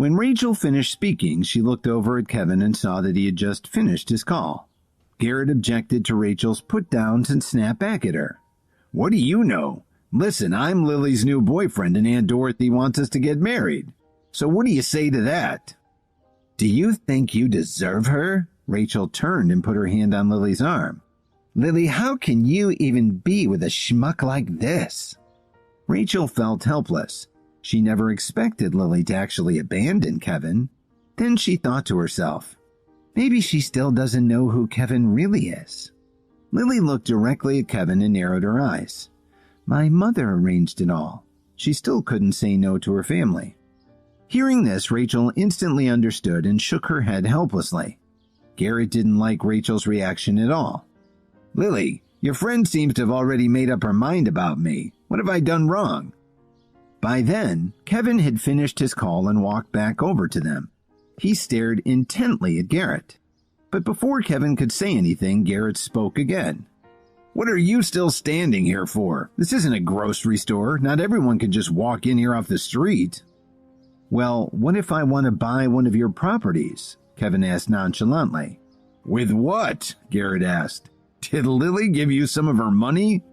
When Rachel finished speaking, she looked over at Kevin and saw that he had just finished his call. Garrett objected to Rachel's put-downs and snapped back at her. "What do you know? Listen, I'm Lily's new boyfriend and Aunt Dorothy wants us to get married. So what do you say to that?" "Do you think you deserve her?" Rachel turned and put her hand on Lily's arm. "Lily, how can you even be with a schmuck like this?" Rachel felt helpless. She never expected Lily to actually abandon Kevin. Then she thought to herself, maybe she still doesn't know who Kevin really is. Lily looked directly at Kevin and narrowed her eyes. "My mother arranged it all." She still couldn't say no to her family. Hearing this, Rachel instantly understood and shook her head helplessly. Garrett didn't like Rachel's reaction at all. "Lily, your friend seems to have already made up her mind about me. What have I done wrong?" By then, Kevin had finished his call and walked back over to them. He stared intently at Garrett. But before Kevin could say anything, Garrett spoke again. "What are you still standing here for? This isn't a grocery store. Not everyone can just walk in here off the street." "Well, what if I want to buy one of your properties?" Kevin asked nonchalantly. "With what?" Garrett asked. "Did Lily give you some of her money?"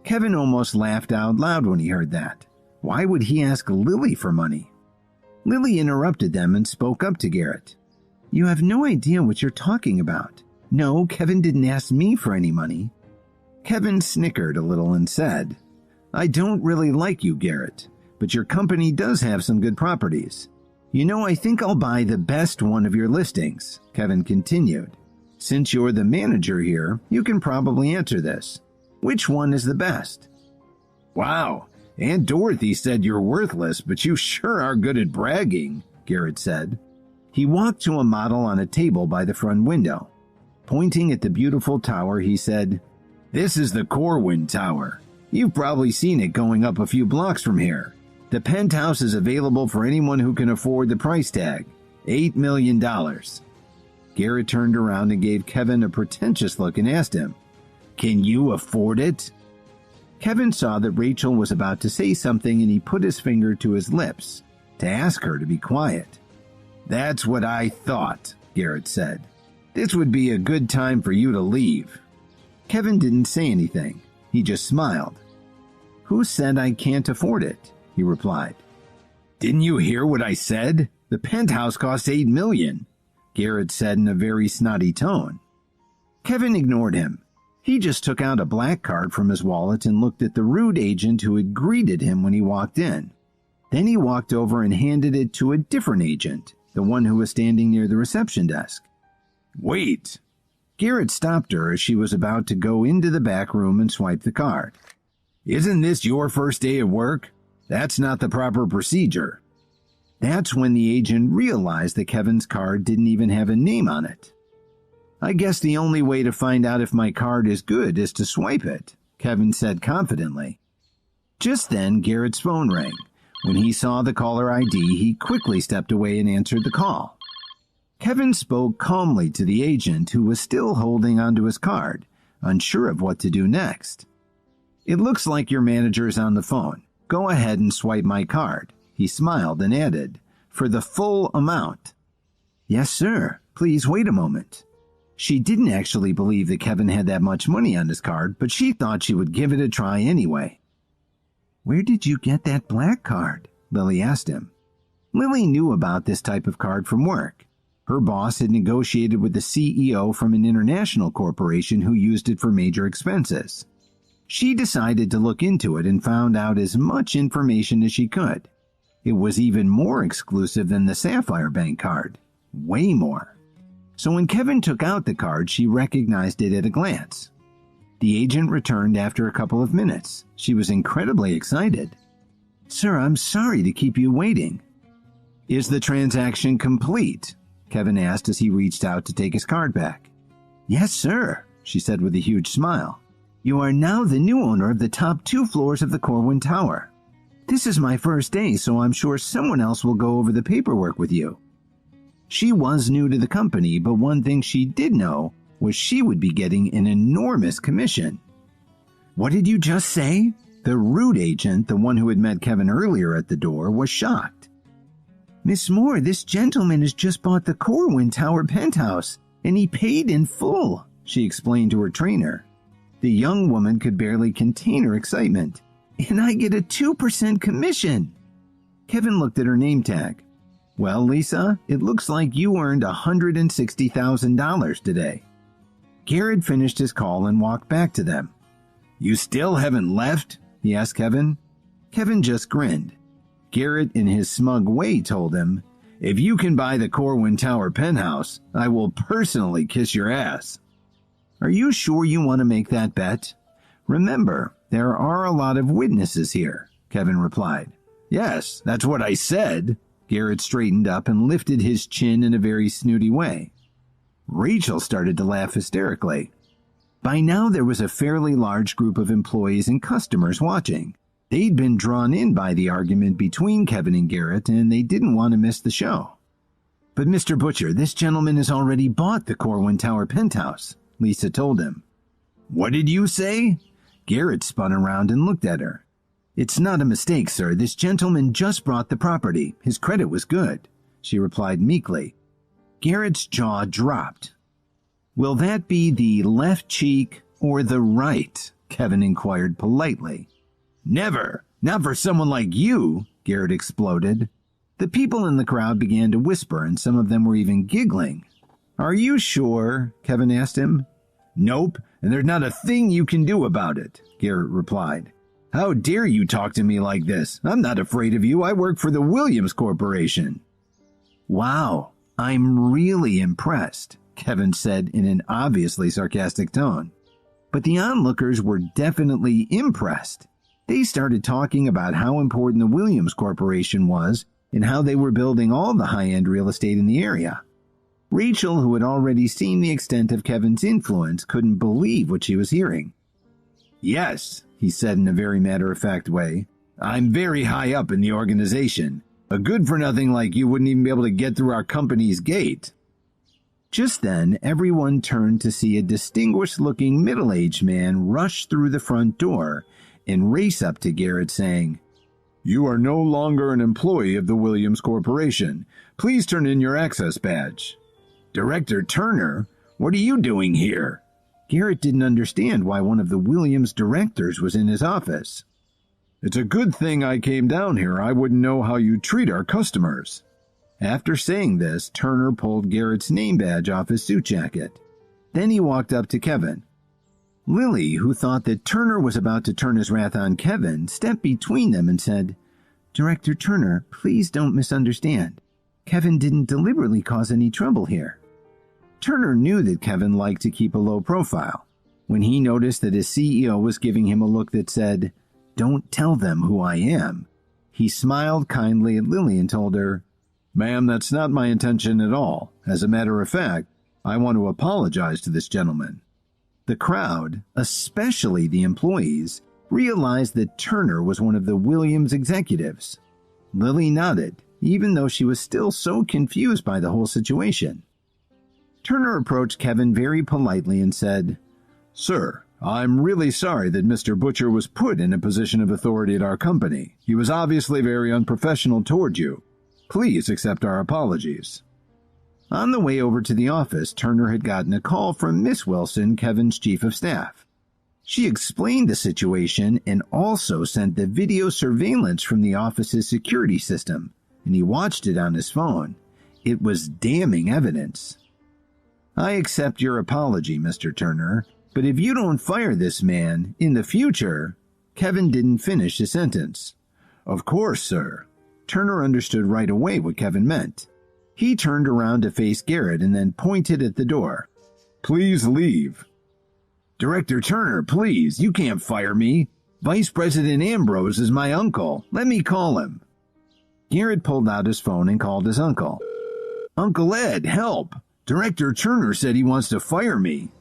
Kevin almost laughed out loud when he heard that. Why would he ask Lily for money? Lily interrupted them and spoke up to Garrett. "You have no idea what you're talking about. No, Kevin didn't ask me for any money." Kevin snickered a little and said, "I don't really like you, Garrett, but your company does have some good properties. You know, I think I'll buy the best one of your listings," Kevin continued. "Since you're the manager here, you can probably answer this. Which one is the best?" "Wow, Aunt Dorothy said you're worthless, but you sure are good at bragging," Garrett said. He walked to a model on a table by the front window. Pointing at the beautiful tower, he said, "This is the Corwin Tower. You've probably seen it going up a few blocks from here. The penthouse is available for anyone who can afford the price tag, $8 million. Garrett turned around and gave Kevin a pretentious look and asked him, "Can you afford it?" Kevin saw that Rachel was about to say something and he put his finger to his lips to ask her to be quiet. "That's what I thought," Garrett said. "This would be a good time for you to leave." Kevin didn't say anything. He just smiled. "Who said I can't afford it?" he replied. "Didn't you hear what I said? The penthouse costs $8 million, Garrett said in a very snotty tone. Kevin ignored him. He just took out a black card from his wallet and looked at the rude agent who had greeted him when he walked in. Then he walked over and handed it to a different agent, the one who was standing near the reception desk. "Wait!" Garrett stopped her as she was about to go into the back room and swipe the card. "Isn't this your first day at work? That's not the proper procedure." That's when the agent realized that Kevin's card didn't even have a name on it. "I guess the only way to find out if my card is good is to swipe it," Kevin said confidently. Just then, Garrett's phone rang. When he saw the caller ID, he quickly stepped away and answered the call. Kevin spoke calmly to the agent, who was still holding onto his card, unsure of what to do next. "It looks like your manager is on the phone. Go ahead and swipe my card," he smiled and added, "for the full amount." "Yes, sir. Please wait a moment." She didn't actually believe that Kevin had that much money on his card, but she thought she would give it a try anyway. "Where did you get that black card?" Lily asked him. Lily knew about this type of card from work. Her boss had negotiated with the CEO from an international corporation who used it for major expenses. She decided to look into it and found out as much information as she could. It was even more exclusive than the Sapphire Bank card. Way more. So when Kevin took out the card, she recognized it at a glance. The agent returned after a couple of minutes. She was incredibly excited. "Sir, I'm sorry to keep you waiting." "Is the transaction complete?" Kevin asked as he reached out to take his card back. "Yes, sir," she said with a huge smile. "You are now the new owner of the top 2 floors of the Corwin Tower. This is my first day, so I'm sure someone else will go over the paperwork with you." She was new to the company, but one thing she did know was she would be getting an enormous commission. "What did you just say?" The rude agent, the one who had met Kevin earlier at the door, was shocked. "Miss Moore, this gentleman has just bought the Corwin Tower penthouse, and he paid in full," she explained to her trainer. The young woman could barely contain her excitement. "And I get a 2% commission." Kevin looked at her name tag. "Well, Lisa, it looks like you earned $160,000 today." Garrett finished his call and walked back to them. "You still haven't left?" he asked Kevin. Kevin just grinned. Garrett, in his smug way, told him, "If you can buy the Corwin Tower penthouse, I will personally kiss your ass." "Are you sure you want to make that bet?" "Remember, there are a lot of witnesses here," Kevin replied. "Yes, that's what I said." Garrett straightened up and lifted his chin in a very snooty way. Rachel started to laugh hysterically. By now there was a fairly large group of employees and customers watching. They'd been drawn in by the argument between Kevin and Garrett, and they didn't want to miss the show. "But Mr. Butcher, this gentleman has already bought the Corwin Tower penthouse," Lisa told him. "What did you say?" Garrett spun around and looked at her. "It's not a mistake, sir. This gentleman just bought the property. His credit was good," she replied meekly. Garrett's jaw dropped. "Will that be the left cheek or the right?" Kevin inquired politely. "Never! Not for someone like you!" Garrett exploded. The people in the crowd began to whisper, and some of them were even giggling. "Are you sure?" Kevin asked him. "Nope, and there's not a thing you can do about it," Garrett replied. "How dare you talk to me like this? I'm not afraid of you. I work for the Williams Corporation." "Wow, I'm really impressed," Kevin said in an obviously sarcastic tone. But the onlookers were definitely impressed. They started talking about how important the Williams Corporation was and how they were building all the high-end real estate in the area. Rachel, who had already seen the extent of Kevin's influence, couldn't believe what she was hearing. "Yes," he said in a very matter-of-fact way, "I'm very high up in the organization. A good-for-nothing like you wouldn't even be able to get through our company's gate." Just then, everyone turned to see a distinguished-looking middle-aged man rush through the front door and race up to Garrett saying, "You are no longer an employee of the Williams Corporation. Please turn in your access badge." "Director Turner, what are you doing here?" Garrett didn't understand why one of the Williams directors was in his office. "It's a good thing I came down here. I wouldn't know how you treat our customers." After saying this, Turner pulled Garrett's name badge off his suit jacket. Then he walked up to Kevin. Lily, who thought that Turner was about to turn his wrath on Kevin, stepped between them and said, "Director Turner, please don't misunderstand. Kevin didn't deliberately cause any trouble here." Turner knew that Kevin liked to keep a low profile. When he noticed that his CEO was giving him a look that said, "Don't tell them who I am," he smiled kindly at Lily and told her, "Ma'am, that's not my intention at all. As a matter of fact, I want to apologize to this gentleman." The crowd, especially the employees, realized that Turner was one of the Williams executives. Lily nodded, even though she was still so confused by the whole situation. Turner approached Kevin very politely and said, "Sir, I'm really sorry that Mr. Butcher was put in a position of authority at our company. He was obviously very unprofessional toward you. Please accept our apologies." On the way over to the office, Turner had gotten a call from Miss Wilson, Kevin's chief of staff. She explained the situation and also sent the video surveillance from the office's security system, and he watched it on his phone. It was damning evidence. "I accept your apology, Mr. Turner, but if you don't fire this man in the future..." Kevin didn't finish his sentence. "Of course, sir." Turner understood right away what Kevin meant. He turned around to face Garrett and then pointed at the door. "Please leave." "Director Turner, please, you can't fire me. Vice President Ambrose is my uncle. Let me call him." Garrett pulled out his phone and called his uncle. "Uncle Ed, help! Director Turner said he wants to fire me."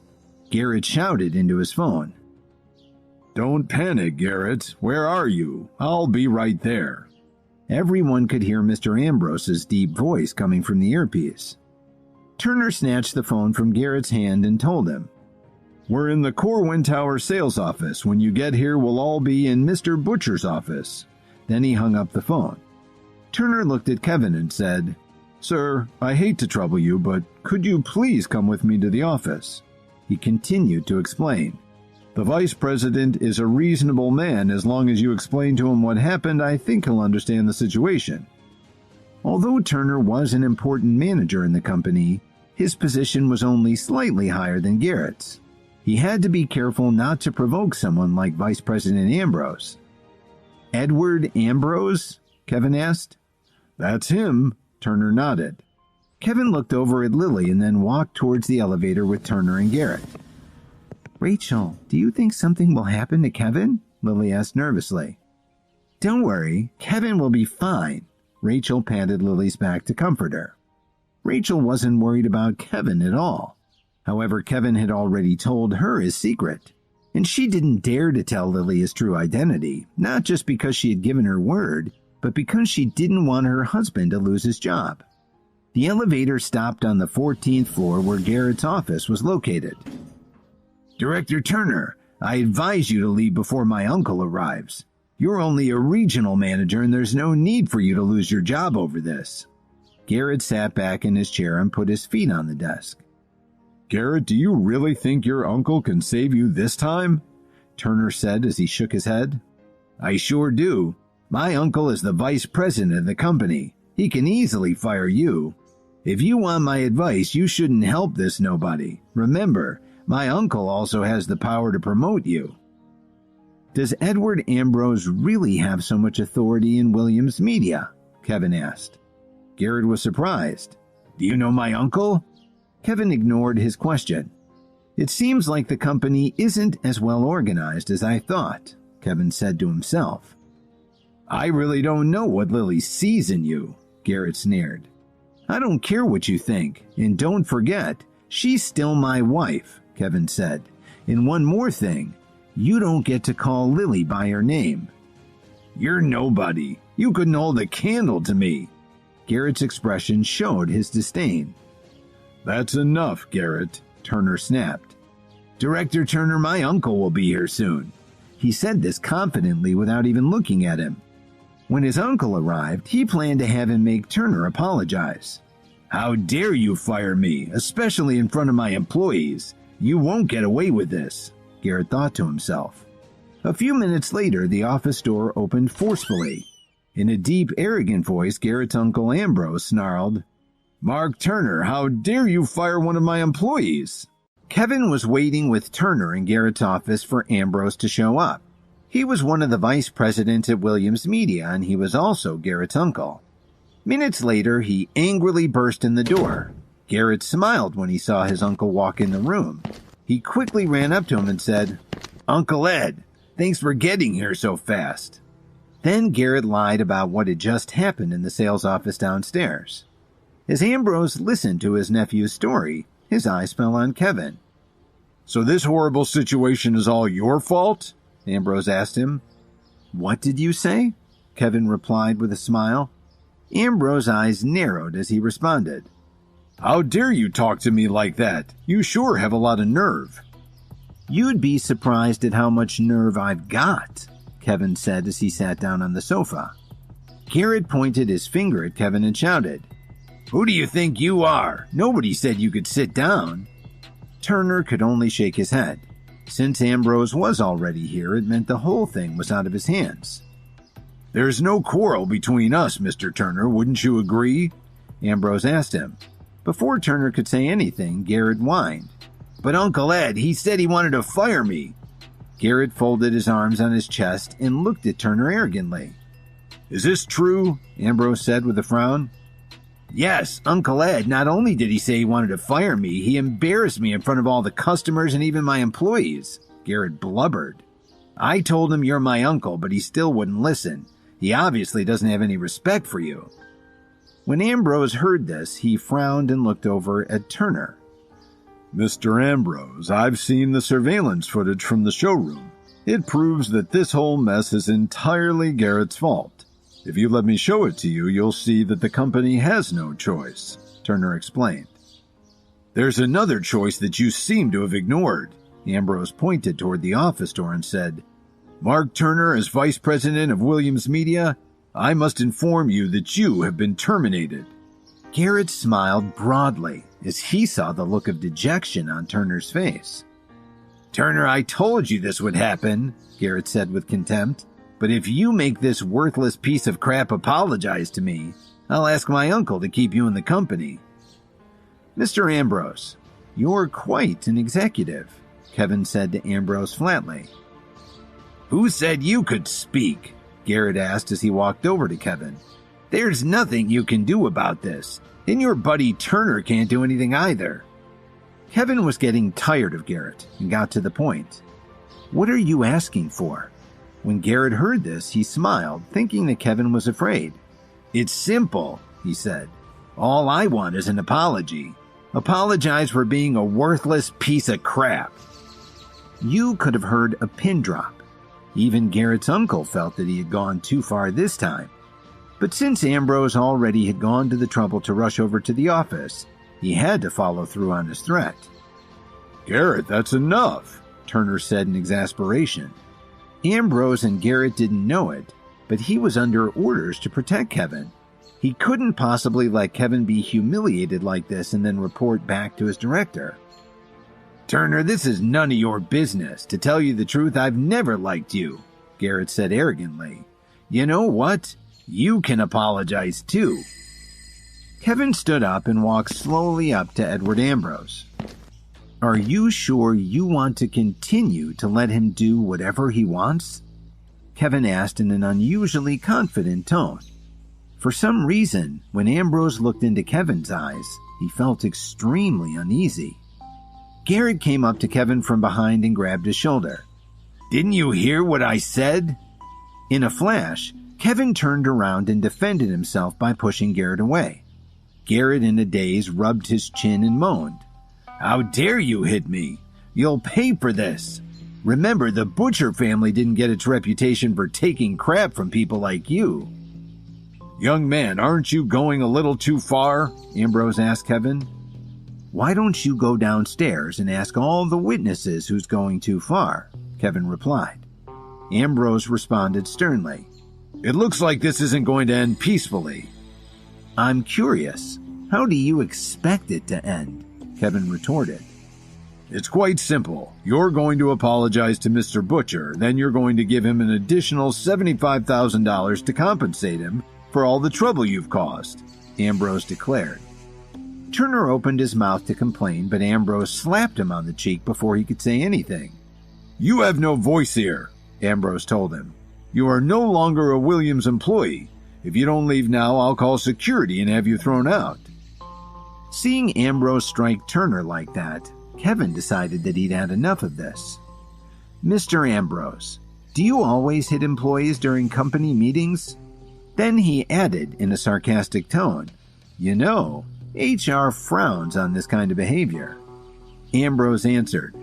Garrett shouted into his phone. "Don't panic, Garrett. Where are you? I'll be right there." Everyone could hear Mr. Ambrose's deep voice coming from the earpiece. Turner snatched the phone from Garrett's hand and told him, "We're in the Corwin Tower sales office. When you get here, we'll all be in Mr. Butcher's office." Then he hung up the phone. Turner looked at Kevin and said, "Sir, I hate to trouble you, but could you please come with me to the office?" He continued to explain. "The vice president is a reasonable man. As long as you explain to him what happened, I think he'll understand the situation." Although Turner was an important manager in the company, his position was only slightly higher than Garrett's. He had to be careful not to provoke someone like Vice President Ambrose. "Edward Ambrose?" Kevin asked. "That's him," Turner nodded. Kevin looked over at Lily and then walked towards the elevator with Turner and Garrett. "Rachel, do you think something will happen to Kevin?" Lily asked nervously. "Don't worry, Kevin will be fine." Rachel patted Lily's back to comfort her. Rachel wasn't worried about Kevin at all. However, Kevin had already told her his secret, and she didn't dare to tell Lily his true identity, not just because she had given her word, but because she didn't want her husband to lose his job. The elevator stopped on the 14th floor where Garrett's office was located. "Director Turner, I advise you to leave before my uncle arrives. You're only a regional manager and there's no need for you to lose your job over this." Garrett sat back in his chair and put his feet on the desk. "Garrett, do you really think your uncle can save you this time?" Turner said as he shook his head. "I sure do. My uncle is the vice president of the company. He can easily fire you. If you want my advice, you shouldn't help this nobody. Remember, my uncle also has the power to promote you." "Does Edward Ambrose really have so much authority in Williams Media?" Kevin asked. Garrett was surprised. "Do you know my uncle?" Kevin ignored his question. "It seems like the company isn't as well organized as I thought," Kevin said to himself. "I really don't know what Lily sees in you," Garrett sneered. "I don't care what you think, and don't forget, she's still my wife," Kevin said. "And one more thing, you don't get to call Lily by her name." "You're nobody. You couldn't hold a candle to me." Garrett's expression showed his disdain. "That's enough, Garrett," Turner snapped. "Director Turner, my uncle will be here soon." He said this confidently without even looking at him. When his uncle arrived, he planned to have him make Turner apologize. "How dare you fire me, especially in front of my employees? You won't get away with this," Garrett thought to himself. A few minutes later, the office door opened forcefully. In a deep, arrogant voice, Garrett's uncle Ambrose snarled, "Mark Turner, how dare you fire one of my employees?" Kevin was waiting with Turner in Garrett's office for Ambrose to show up. He was one of the vice presidents at Williams Media, and he was also Garrett's uncle. Minutes later, he angrily burst in the door. Garrett smiled when he saw his uncle walk in the room. He quickly ran up to him and said, "Uncle Ed, thanks for getting here so fast." Then Garrett lied about what had just happened in the sales office downstairs. As Ambrose listened to his nephew's story, his eyes fell on Kevin. "So this horrible situation is all your fault?" Ambrose asked him. "What did you say?" Kevin replied with a smile. Ambrose's eyes narrowed as he responded, "How dare you talk to me like that? You sure have a lot of nerve." "You'd be surprised at how much nerve I've got," Kevin said as he sat down on the sofa. Garrett pointed his finger at Kevin and shouted, "Who do you think you are? Nobody said you could sit down." Turner could only shake his head. Since Ambrose was already here, it meant the whole thing was out of his hands. "There's no quarrel between us, Mr. Turner, wouldn't you agree?" Ambrose asked him. Before Turner could say anything, Garrett whined. "But Uncle Ed, he said he wanted to fire me." Garrett folded his arms on his chest and looked at Turner arrogantly. "Is this true?" Ambrose said with a frown. "Yes, Uncle Ed, not only did he say he wanted to fire me, he embarrassed me in front of all the customers and even my employees," Garrett blubbered. "I told him you're my uncle, but he still wouldn't listen. He obviously doesn't have any respect for you." When Ambrose heard this, he frowned and looked over at Turner. "Mr. Ambrose, I've seen the surveillance footage from the showroom. It proves that this whole mess is entirely Garrett's fault. If you let me show it to you, you'll see that the company has no choice," Turner explained. "There's another choice that you seem to have ignored." Ambrose pointed toward the office door and said, "Mark Turner, as vice president of Williams Media, I must inform you that you have been terminated." Garrett smiled broadly as he saw the look of dejection on Turner's face. "Turner, I told you this would happen," Garrett said with contempt. "But if you make this worthless piece of crap apologize to me, I'll ask my uncle to keep you in the company." "Mr. Ambrose, you're quite an executive," Kevin said to Ambrose flatly. "Who said you could speak?" Garrett asked as he walked over to Kevin. "There's nothing you can do about this, and your buddy Turner can't do anything either." Kevin was getting tired of Garrett and got to the point. "What are you asking for?" When Garrett heard this, he smiled, thinking that Kevin was afraid. "It's simple," he said. "All I want is an apology. Apologize for being a worthless piece of crap." You could have heard a pin drop. Even Garrett's uncle felt that he had gone too far this time. But since Ambrose already had gone to the trouble to rush over to the office, he had to follow through on his threat. "Garrett, that's enough," Turner said in exasperation. Ambrose and Garrett didn't know it, but he was under orders to protect Kevin. He couldn't possibly let Kevin be humiliated like this and then report back to his director. "Turner, this is none of your business. To tell you the truth, I've never liked you," Garrett said arrogantly. "You know what? You can apologize too." Kevin stood up and walked slowly up to Edward Ambrose. "Are you sure you want to continue to let him do whatever he wants?" Kevin asked in an unusually confident tone. For some reason, when Ambrose looked into Kevin's eyes, he felt extremely uneasy. Garrett came up to Kevin from behind and grabbed his shoulder. "Didn't you hear what I said?" In a flash, Kevin turned around and defended himself by pushing Garrett away. Garrett, in a daze, rubbed his chin and moaned. "How dare you hit me? You'll pay for this. Remember, the Butcher family didn't get its reputation for taking crap from people like you." "Young man, aren't you going a little too far?" Ambrose asked Kevin. "Why don't you go downstairs and ask all the witnesses who's going too far?" Kevin replied. Ambrose responded sternly. "It looks like this isn't going to end peacefully." "I'm curious. How do you expect it to end?" Kevin retorted. "It's quite simple. You're going to apologize to Mr. Butcher, then you're going to give him an additional $75,000 to compensate him for all the trouble you've caused," Ambrose declared. Turner opened his mouth to complain, but Ambrose slapped him on the cheek before he could say anything. "You have no voice here," Ambrose told him. "You are no longer a Williams employee. If you don't leave now, I'll call security and have you thrown out." Seeing Ambrose strike Turner like that, Kevin decided that he'd had enough of this. "Mr. Ambrose, do you always hit employees during company meetings?" Then he added in a sarcastic tone, "You know, HR frowns on this kind of behavior." Ambrose answered,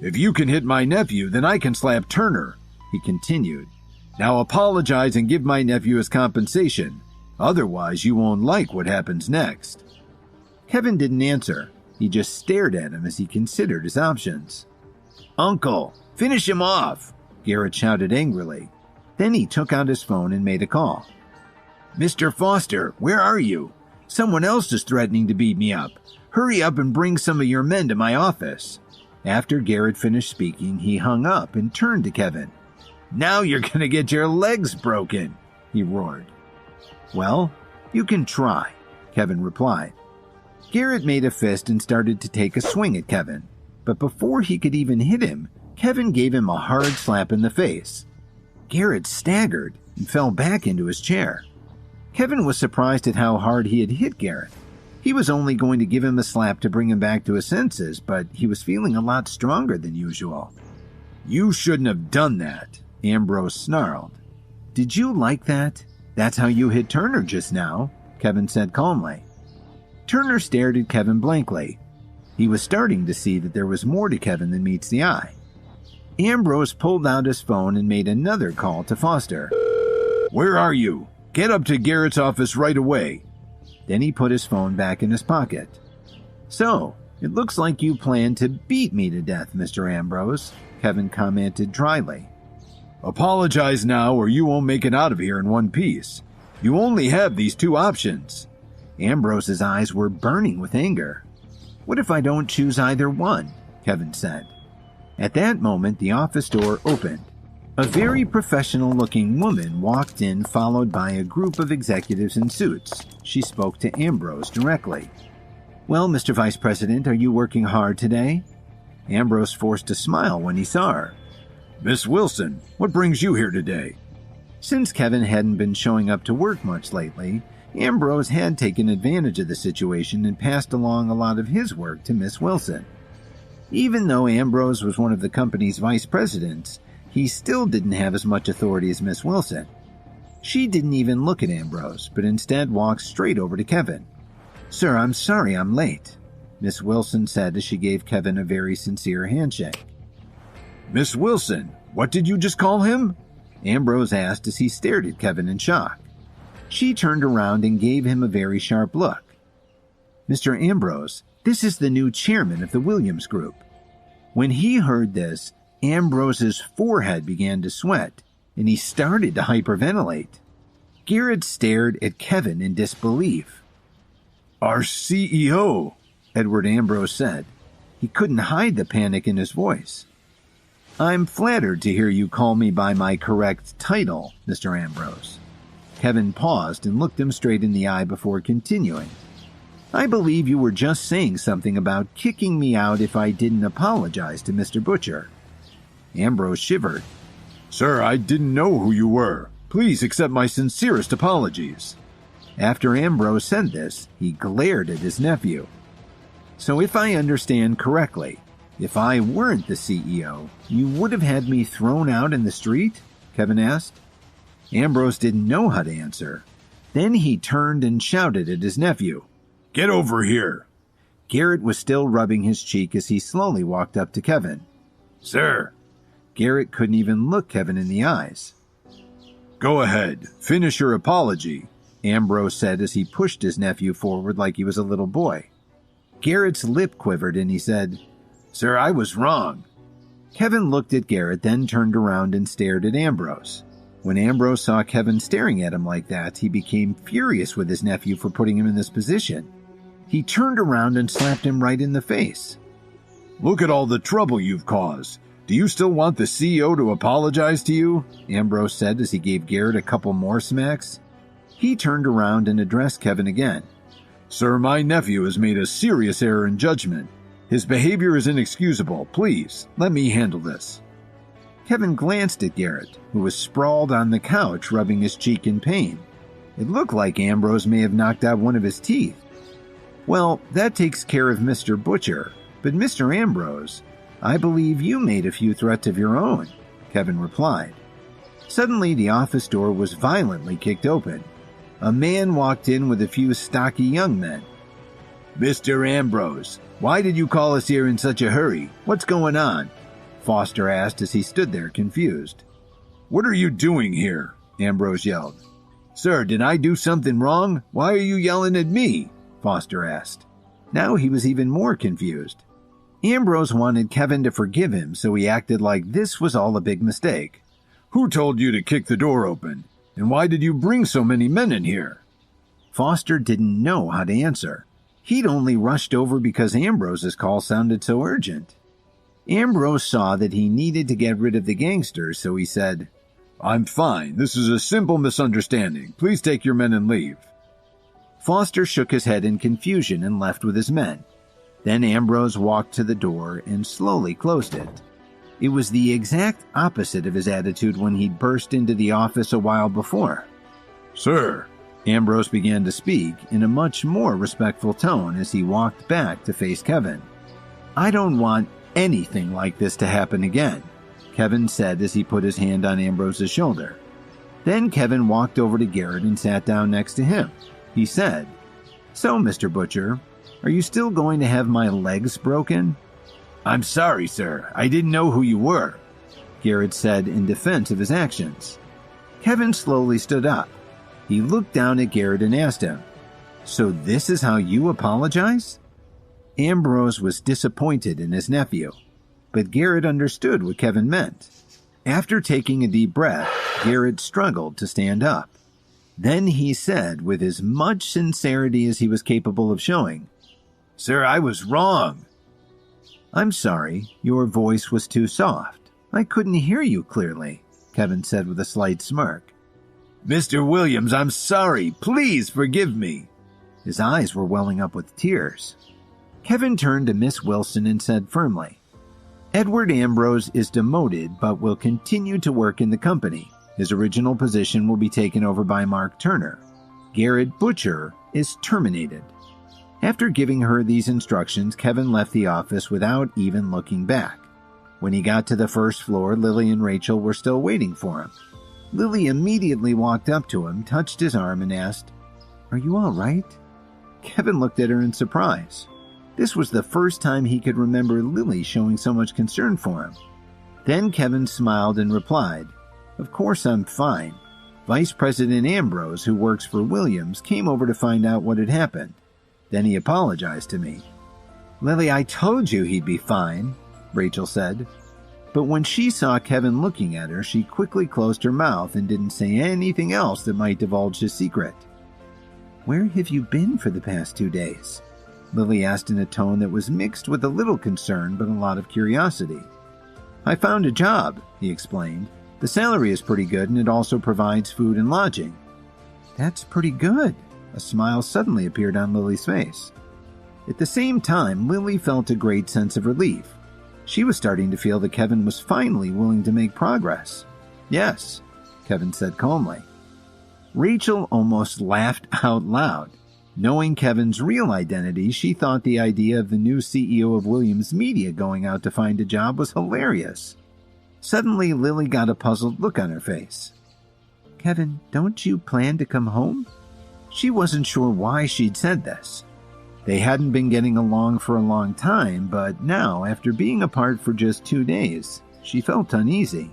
"If you can hit my nephew, then I can slap Turner," he continued. "Now apologize and give my nephew his compensation. Otherwise, you won't like what happens next." Kevin didn't answer. He just stared at him as he considered his options. "Uncle, finish him off," Garrett shouted angrily. Then he took out his phone and made a call. "Mr. Foster, where are you? Someone else is threatening to beat me up. Hurry up and bring some of your men to my office." After Garrett finished speaking, he hung up and turned to Kevin. "Now you're going to get your legs broken," he roared. "Well, you can try," Kevin replied. Garrett made a fist and started to take a swing at Kevin, but before he could even hit him, Kevin gave him a hard slap in the face. Garrett staggered and fell back into his chair. Kevin was surprised at how hard he had hit Garrett. He was only going to give him a slap to bring him back to his senses, but he was feeling a lot stronger than usual. "You shouldn't have done that," Ambrose snarled. "Did you like that? That's how you hit Turner just now," Kevin said calmly. Turner stared at Kevin blankly. He was starting to see that there was more to Kevin than meets the eye. Ambrose pulled out his phone and made another call to Foster. "Where are you? Get up to Garrett's office right away." Then he put his phone back in his pocket. "So, it looks like you plan to beat me to death, Mr. Ambrose," Kevin commented dryly. "Apologize now or you won't make it out of here in one piece. You only have these two options." Ambrose's eyes were burning with anger. "What if I don't choose either one?" Kevin said. At that moment, the office door opened. A very professional-looking woman walked in, followed by a group of executives in suits. She spoke to Ambrose directly. "Well, Mr. Vice President, are you working hard today?" Ambrose forced a smile when he saw her. "Miss Wilson, what brings you here today?" Since Kevin hadn't been showing up to work much lately, Ambrose had taken advantage of the situation and passed along a lot of his work to Miss Wilson. Even though Ambrose was one of the company's vice presidents, he still didn't have as much authority as Miss Wilson. She didn't even look at Ambrose, but instead walked straight over to Kevin. "Sir, I'm sorry I'm late," Miss Wilson said as she gave Kevin a very sincere handshake. "Miss Wilson, what did you just call him?" Ambrose asked as he stared at Kevin in shock. She turned around and gave him a very sharp look. "Mr. Ambrose, this is the new chairman of the Williams Group." When he heard this, Ambrose's forehead began to sweat, and he started to hyperventilate. Garrett stared at Kevin in disbelief. "Our CEO," Edward Ambrose said. He couldn't hide the panic in his voice. "I'm flattered to hear you call me by my correct title, Mr. Ambrose." Kevin paused and looked him straight in the eye before continuing. "I believe you were just saying something about kicking me out if I didn't apologize to Mr. Butcher." Ambrose shivered. "Sir, I didn't know who you were. Please accept my sincerest apologies." After Ambrose said this, he glared at his nephew. "So if I understand correctly, if I weren't the CEO, you would have had me thrown out in the street?" Kevin asked. Ambrose didn't know how to answer. Then he turned and shouted at his nephew. "Get over here!" Garrett was still rubbing his cheek as he slowly walked up to Kevin. "Sir." Garrett couldn't even look Kevin in the eyes. "Go ahead, finish your apology," Ambrose said as he pushed his nephew forward like he was a little boy. Garrett's lip quivered and he said, "Sir, I was wrong." Kevin looked at Garrett, then turned around and stared at Ambrose. When Ambrose saw Kevin staring at him like that, he became furious with his nephew for putting him in this position. He turned around and slapped him right in the face. "Look at all the trouble you've caused. Do you still want the CEO to apologize to you?" Ambrose said as he gave Garrett a couple more smacks. He turned around and addressed Kevin again. "Sir, my nephew has made a serious error in judgment. His behavior is inexcusable. Please, let me handle this." Kevin glanced at Garrett, who was sprawled on the couch rubbing his cheek in pain. It looked like Ambrose may have knocked out one of his teeth. "Well, that takes care of Mr. Butcher, but Mr. Ambrose, I believe you made a few threats of your own," Kevin replied. Suddenly, the office door was violently kicked open. A man walked in with a few stocky young men. "Mr. Ambrose, why did you call us here in such a hurry? What's going on?" Foster asked as he stood there confused. "What are you doing here?" Ambrose yelled. "Sir, did I do something wrong? Why are you yelling at me?" Foster asked. Now he was even more confused. Ambrose wanted Kevin to forgive him, so he acted like this was all a big mistake. "Who told you to kick the door open? And why did you bring so many men in here?" Foster didn't know how to answer. He'd only rushed over because Ambrose's call sounded so urgent. Ambrose saw that he needed to get rid of the gangsters, so he said, "I'm fine. This is a simple misunderstanding. Please take your men and leave." Foster shook his head in confusion and left with his men. Then Ambrose walked to the door and slowly closed it. It was the exact opposite of his attitude when he'd burst into the office a while before. "Sir," Ambrose began to speak in a much more respectful tone as he walked back to face Kevin. "I don't want anything like this to happen again," Kevin said as he put his hand on Ambrose's shoulder. Then Kevin walked over to Garrett and sat down next to him. He said, "So, Mr. Butcher, are you still going to have my legs broken?" "I'm sorry, sir. I didn't know who you were," Garrett said in defense of his actions. Kevin slowly stood up. He looked down at Garrett and asked him, "So this is how you apologize?" Ambrose was disappointed in his nephew, but Garrett understood what Kevin meant. After taking a deep breath, Garrett struggled to stand up. Then he said, with as much sincerity as he was capable of showing, "Sir, I was wrong." "I'm sorry, your voice was too soft. I couldn't hear you clearly," Kevin said with a slight smirk. "Mr. Williams, I'm sorry. Please forgive me." His eyes were welling up with tears. Kevin turned to Miss Wilson and said firmly, "Edward Ambrose is demoted but will continue to work in the company. His original position will be taken over by Mark Turner. Garrett Butcher is terminated." After giving her these instructions, Kevin left the office without even looking back. When he got to the first floor, Lily and Rachel were still waiting for him. Lily immediately walked up to him, touched his arm, and asked, "Are you all right?" Kevin looked at her in surprise. This was the first time he could remember Lily showing so much concern for him. Then Kevin smiled and replied, "Of course I'm fine. Vice President Ambrose, who works for Williams, came over to find out what had happened. Then he apologized to me." "Lily, I told you he'd be fine," Rachel said. But when she saw Kevin looking at her, she quickly closed her mouth and didn't say anything else that might divulge his secret. "Where have you been for the past 2 days?" Lily asked in a tone that was mixed with a little concern but a lot of curiosity. "I found a job," he explained. "The salary is pretty good and it also provides food and lodging." "That's pretty good." A smile suddenly appeared on Lily's face. At the same time, Lily felt a great sense of relief. She was starting to feel that Kevin was finally willing to make progress. "Yes," Kevin said calmly. Rachel almost laughed out loud. Knowing Kevin's real identity, she thought the idea of the new CEO of Williams Media going out to find a job was hilarious. Suddenly, Lily got a puzzled look on her face. "Kevin, don't you plan to come home?" She wasn't sure why she'd said this. They hadn't been getting along for a long time, but now, after being apart for just 2 days, she felt uneasy.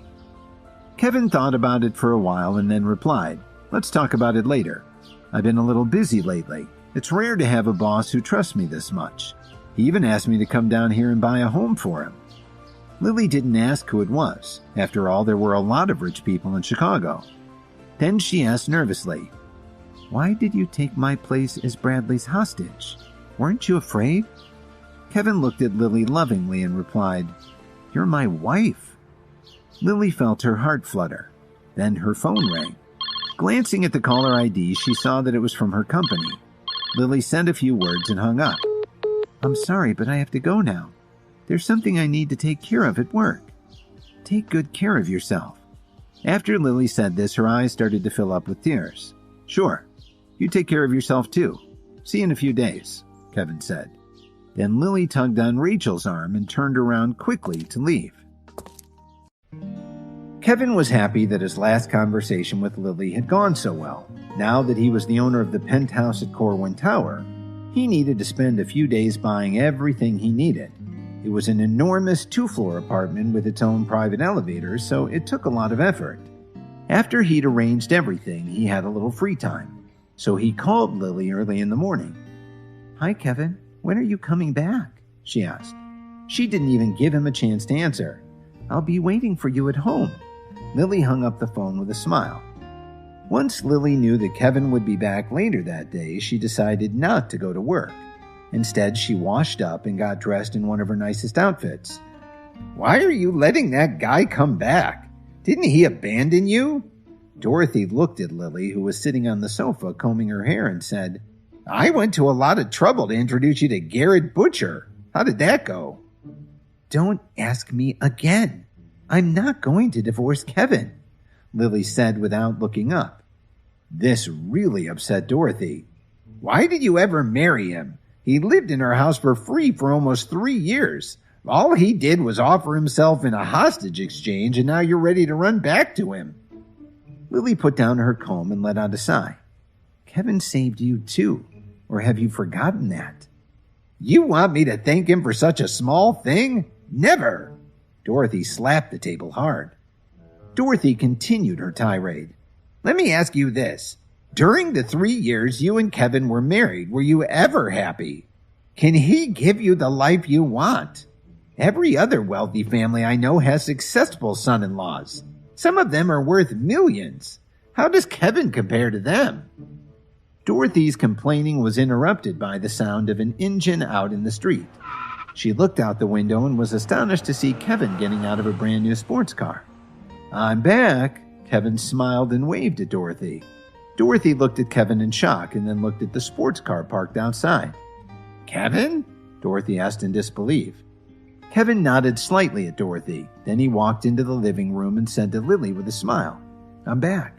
Kevin thought about it for a while and then replied, "Let's talk about it later. I've been a little busy lately. It's rare to have a boss who trusts me this much. He even asked me to come down here and buy a home for him." Lily didn't ask who it was. After all, there were a lot of rich people in Chicago. Then she asked nervously, "Why did you take my place as Bradley's hostage? Weren't you afraid?" Kevin looked at Lily lovingly and replied, "You're my wife." Lily felt her heart flutter. Then her phone rang. Glancing at the caller ID, she saw that it was from her company. Lily said a few words and hung up. "I'm sorry, but I have to go now. There's something I need to take care of at work." "Take good care of yourself." After Lily said this, her eyes started to fill up with tears. "Sure. You take care of yourself too. See you in a few days," Kevin said. Then Lily tugged on Rachel's arm and turned around quickly to leave. Kevin was happy that his last conversation with Lily had gone so well. Now that he was the owner of the penthouse at Corwin Tower, he needed to spend a few days buying everything he needed. It was an enormous 2-floor apartment with its own private elevator, so it took a lot of effort. After he'd arranged everything, he had a little free time. So he called Lily early in the morning. "Hi, Kevin. When are you coming back?" she asked. She didn't even give him a chance to answer. "I'll be waiting for you at home." Lily hung up the phone with a smile. Once Lily knew that Kevin would be back later that day, she decided not to go to work. Instead, she washed up and got dressed in one of her nicest outfits. "Why are you letting that guy come back? Didn't he abandon you?" Dorothy looked at Lily, who was sitting on the sofa combing her hair, and said, "I went to a lot of trouble to introduce you to Garrett Butcher. How did that go?" "Don't ask me again. I'm not going to divorce Kevin," Lily said without looking up. This really upset Dorothy. "Why did you ever marry him? He lived in our house for free for almost 3 years. All he did was offer himself in a hostage exchange, and now you're ready to run back to him." Lily put down her comb and let out a sigh. "Kevin saved you too, or have you forgotten that?" "You want me to thank him for such a small thing? Never!" Dorothy slapped the table hard. Dorothy continued her tirade. "Let me ask you this. During the 3 years you and Kevin were married, were you ever happy? Can he give you the life you want? Every other wealthy family I know has successful son-in-laws. Some of them are worth millions. How does Kevin compare to them? Dorothy's complaining was interrupted by the sound of an engine out in the street. She looked out the window and was astonished to see Kevin getting out of a brand new sports car. "I'm back." Kevin smiled and waved at Dorothy. Dorothy looked at Kevin in shock and then looked at the sports car parked outside. "Kevin?" Dorothy asked in disbelief. Kevin nodded slightly at Dorothy. Then he walked into the living room and said to Lily with a smile, "I'm back."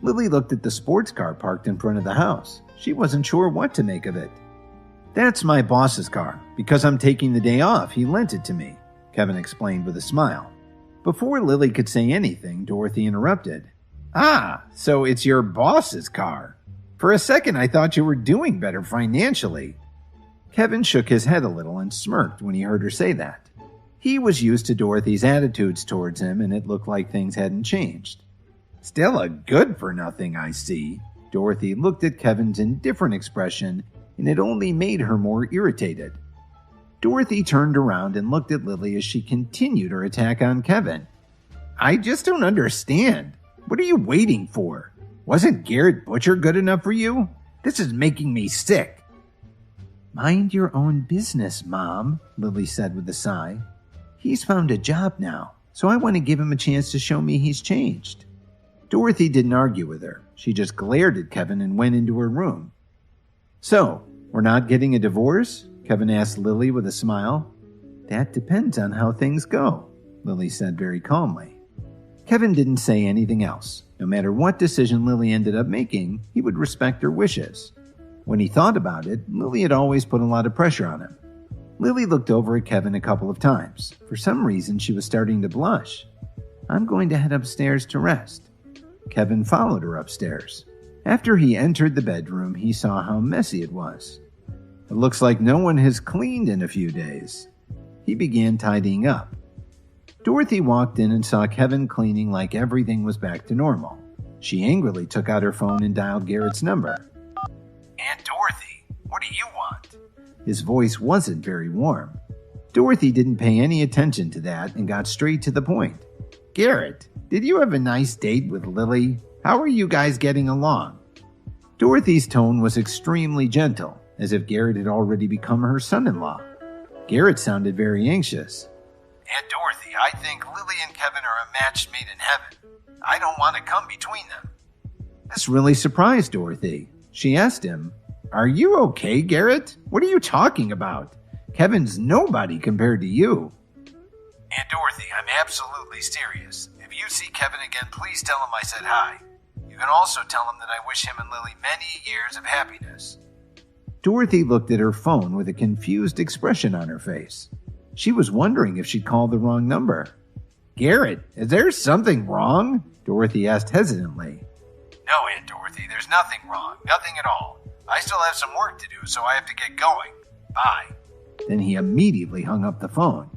Lily looked at the sports car parked in front of the house. She wasn't sure what to make of it. "That's my boss's car. Because I'm taking the day off, he lent it to me," Kevin explained with a smile. Before Lily could say anything, Dorothy interrupted. "Ah, so it's your boss's car. For a second I thought you were doing better financially." Kevin shook his head a little and smirked when he heard her say that. He was used to Dorothy's attitudes towards him, and it looked like things hadn't changed. "Still a good-for-nothing, I see." Dorothy looked at Kevin's indifferent expression, and it only made her more irritated. Dorothy turned around and looked at Lily as she continued her attack on Kevin. "I just don't understand. What are you waiting for? Wasn't Garrett Butcher good enough for you? This is making me sick." "Mind your own business, Mom," Lily said with a sigh. "He's found a job now, so I want to give him a chance to show me he's changed." Dorothy didn't argue with her. She just glared at Kevin and went into her room. "So, we're not getting a divorce?" Kevin asked Lily with a smile. "That depends on how things go," Lily said very calmly. Kevin didn't say anything else. No matter what decision Lily ended up making, he would respect her wishes. When he thought about it, Lily had always put a lot of pressure on him. Lily looked over at Kevin a couple of times. For some reason, she was starting to blush. "I'm going to head upstairs to rest." Kevin followed her upstairs. After he entered the bedroom, he saw how messy it was. "It looks like no one has cleaned in a few days." He began tidying up. Dorothy walked in and saw Kevin cleaning like everything was back to normal. She angrily took out her phone and dialed Garrett's number. "Aunt Dorothy, what do you want?" His voice wasn't very warm. Dorothy didn't pay any attention to that and got straight to the point. "Garrett, did you have a nice date with Lily? How are you guys getting along?" Dorothy's tone was extremely gentle, as if Garrett had already become her son-in-law. Garrett sounded very anxious. "Aunt Dorothy, I think Lily and Kevin are a match made in heaven. I don't want to come between them." This really surprised Dorothy. She asked him, "Are you okay, Garrett? What are you talking about? Kevin's nobody compared to you." "Aunt Dorothy, I'm absolutely serious. If you see Kevin again, please tell him I said hi. You can also tell him that I wish him and Lily many years of happiness." Dorothy looked at her phone with a confused expression on her face. She was wondering if she'd called the wrong number. "Garrett, is there something wrong?" Dorothy asked hesitantly. "No, Aunt Dorothy, there's nothing wrong. Nothing at all. I still have some work to do, so I have to get going. Bye." Then he immediately hung up the phone.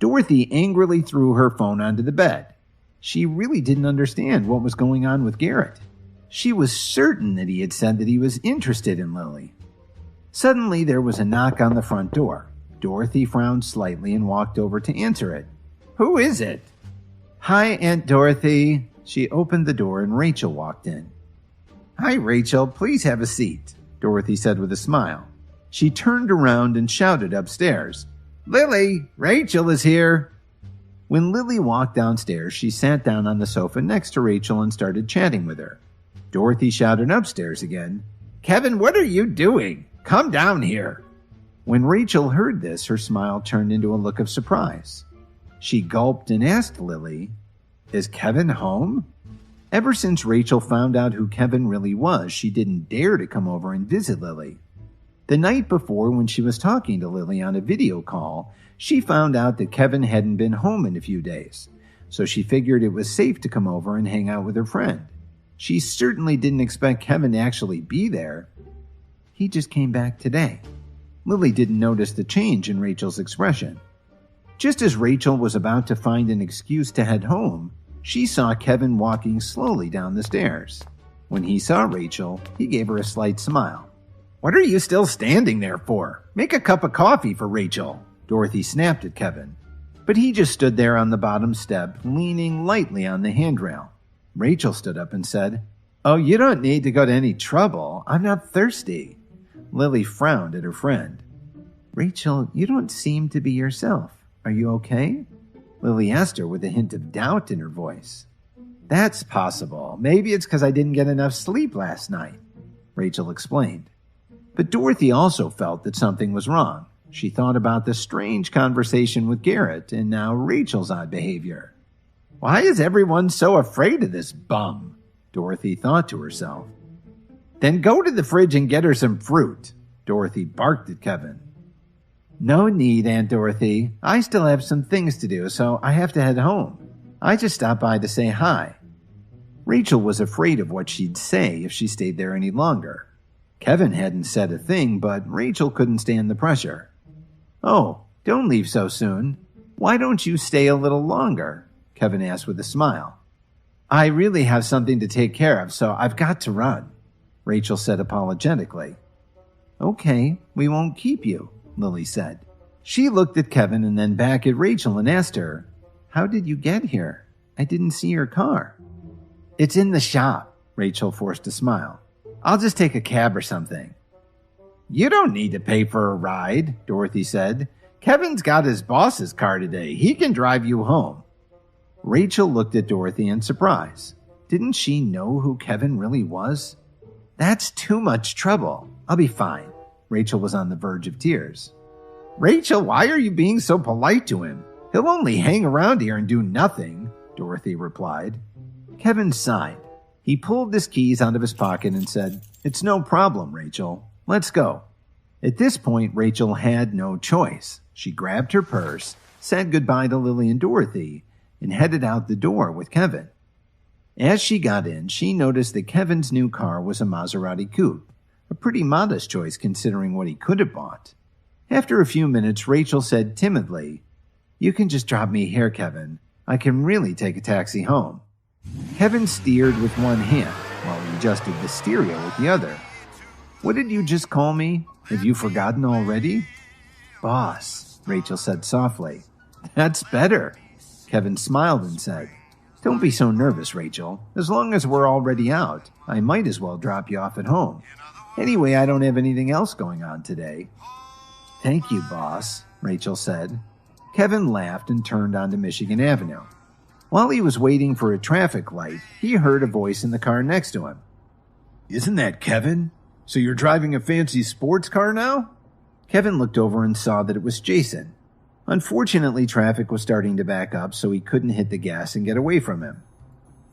Dorothy angrily threw her phone onto the bed. She really didn't understand what was going on with Garrett. She was certain that he had said that he was interested in Lily. Suddenly, there was a knock on the front door. Dorothy frowned slightly and walked over to answer it. "Who is it?" "Hi, Aunt Dorothy." She opened the door and Rachel walked in. "Hi, Rachel. Please have a seat," Dorothy said with a smile. She turned around and shouted upstairs, "Lily, Rachel is here." When Lily walked downstairs, she sat down on the sofa next to Rachel and started chatting with her. Dorothy shouted upstairs again, "Kevin, what are you doing? Come down here." When Rachel heard this, her smile turned into a look of surprise. She gulped and asked Lily, "Is Kevin home?" Ever since Rachel found out who Kevin really was, she didn't dare to come over and visit Lily. The night before, when she was talking to Lily on a video call, she found out that Kevin hadn't been home in a few days, so she figured it was safe to come over and hang out with her friend. She certainly didn't expect Kevin to actually be there. He just came back today. Lily didn't notice the change in Rachel's expression. Just as Rachel was about to find an excuse to head home, she saw Kevin walking slowly down the stairs. When he saw Rachel, he gave her a slight smile. "What are you still standing there for? Make a cup of coffee for Rachel," Dorothy snapped at Kevin. But he just stood there on the bottom step, leaning lightly on the handrail. Rachel stood up and said, "Oh, you don't need to go to any trouble. I'm not thirsty." Lily frowned at her friend. "Rachel, you don't seem to be yourself. Are you okay?" Lily asked her with a hint of doubt in her voice. "That's possible. Maybe it's because I didn't get enough sleep last night," Rachel explained. But Dorothy also felt that something was wrong. She thought about the strange conversation with Garrett and now Rachel's odd behavior. "Why is everyone so afraid of this bum?" Dorothy thought to herself. "Then go to the fridge and get her some fruit," Dorothy barked at Kevin. "No need, Aunt Dorothy. I still have some things to do, so I have to head home. I just stopped by to say hi." Rachel was afraid of what she'd say if she stayed there any longer. Kevin hadn't said a thing, but Rachel couldn't stand the pressure. "Oh, don't leave so soon. Why don't you stay a little longer?" Kevin asked with a smile. "I really have something to take care of, so I've got to run," Rachel said apologetically. "Okay, we won't keep you," Lily said. She looked at Kevin and then back at Rachel and asked her, "How did you get here? I didn't see your car." "It's in the shop," Rachel forced a smile. "I'll just take a cab or something." "You don't need to pay for a ride," Dorothy said. "Kevin's got his boss's car today. He can drive you home." Rachel looked at Dorothy in surprise. Didn't she know who Kevin really was? "That's too much trouble. I'll be fine." Rachel was on the verge of tears. "Rachel, why are you being so polite to him? He'll only hang around here and do nothing," Dorothy replied. Kevin sighed. He pulled his keys out of his pocket and said, "It's no problem, Rachel. Let's go." At this point, Rachel had no choice. She grabbed her purse, said goodbye to Lily and Dorothy, and headed out the door with Kevin. As she got in, she noticed that Kevin's new car was a Maserati coupe, a pretty modest choice considering what he could have bought. After a few minutes, Rachel said timidly, "You can just drop me here, Kevin. I can really take a taxi home." Kevin steered with one hand while he adjusted the stereo with the other. "What did you just call me? Have you forgotten already?" "Boss," Rachel said softly. "That's better." Kevin smiled and said, "Don't be so nervous, Rachel. As long as we're already out, I might as well drop you off at home. Anyway, I don't have anything else going on today." "Thank you, boss," Rachel said. Kevin laughed and turned onto Michigan Avenue. While he was waiting for a traffic light, he heard a voice in the car next to him. "Isn't that Kevin? So you're driving a fancy sports car now?" Kevin looked over and saw that it was Jason. Unfortunately, traffic was starting to back up, so he couldn't hit the gas and get away from him.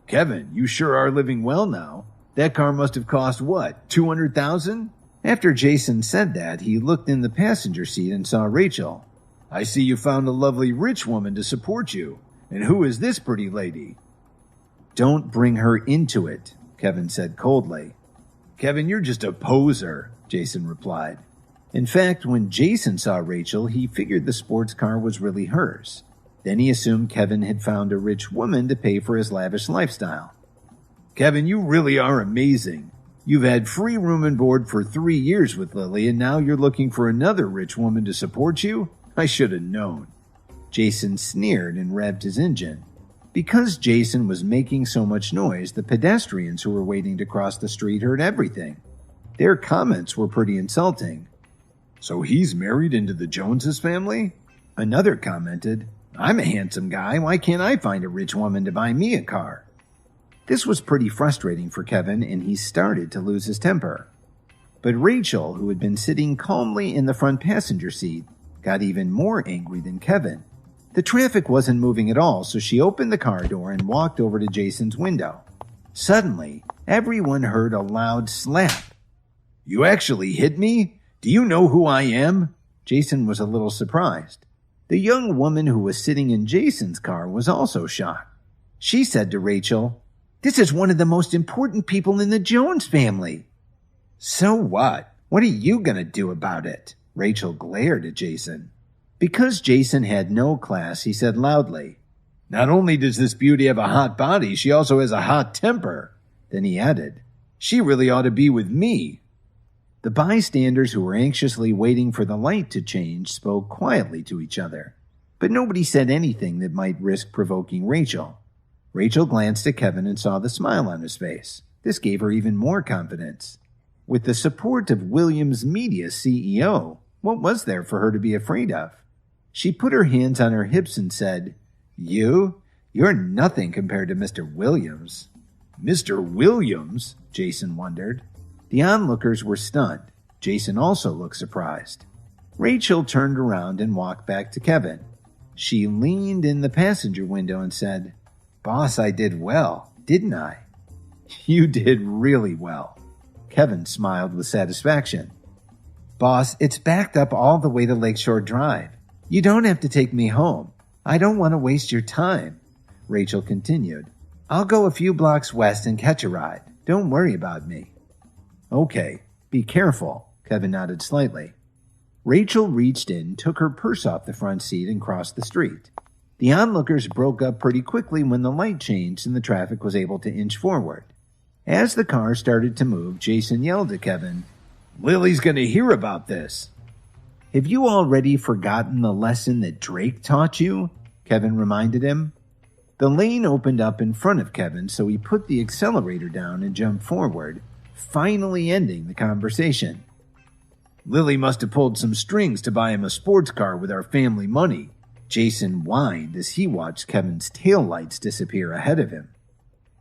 "Kevin, you sure are living well now. That car must have cost what, $200,000? After Jason said that, he looked in the passenger seat and saw Rachel. "I see you found a lovely rich woman to support you. And who is this pretty lady?" "Don't bring her into it," Kevin said coldly. "Kevin, you're just a poser," Jason replied. In fact, when Jason saw Rachel, he figured the sports car was really hers. Then he assumed Kevin had found a rich woman to pay for his lavish lifestyle. "Kevin, you really are amazing. You've had free room and board for 3 years with Lily, and now you're looking for another rich woman to support you? I should have known." Jason sneered and revved his engine. Because Jason was making so much noise, the pedestrians who were waiting to cross the street heard everything. Their comments were pretty insulting. "So he's married into the Joneses family?" Another commented, "I'm a handsome guy. Why can't I find a rich woman to buy me a car?" This was pretty frustrating for Kevin, and he started to lose his temper. But Rachel, who had been sitting calmly in the front passenger seat, got even more angry than Kevin. The traffic wasn't moving at all, so she opened the car door and walked over to Jason's window. Suddenly, everyone heard a loud slap. "You actually hit me? Do you know who I am?" Jason was a little surprised. The young woman who was sitting in Jason's car was also shocked. She said to Rachel, "This is one of the most important people in the Jones family." "So what? What are you going to do about it?" Rachel glared at Jason. Because Jason had no class, he said loudly, "Not only does this beauty have a hot body, she also has a hot temper." Then he added, "She really ought to be with me." The bystanders who were anxiously waiting for the light to change spoke quietly to each other, but nobody said anything that might risk provoking Rachel. Rachel glanced at Kevin and saw the smile on his face. This gave her even more confidence. With the support of Williams' media CEO, what was there for her to be afraid of? She put her hands on her hips and said, You're nothing compared to Mr. Williams. Mr. Williams? Jason wondered. The onlookers were stunned. Jason also looked surprised. Rachel turned around and walked back to Kevin. She leaned in the passenger window and said, Boss, I did well, didn't I? You did really well. Kevin smiled with satisfaction. Boss, it's backed up all the way to Lakeshore Drive. You don't have to take me home. I don't want to waste your time. Rachel continued. I'll go a few blocks west and catch a ride. Don't worry about me. Okay, be careful. Kevin nodded slightly. Rachel reached in, took her purse off the front seat, and crossed the street. The onlookers broke up pretty quickly when the light changed and the traffic was able to inch forward. As the car started to move, Jason yelled at Kevin, Lily's going to hear about this. Have you already forgotten the lesson that Drake taught you? Kevin reminded him. The lane opened up in front of Kevin, so he put the accelerator down and jumped forward, finally ending the conversation. Lily must have pulled some strings to buy him a sports car with our family money. Jason whined as he watched Kevin's taillights disappear ahead of him.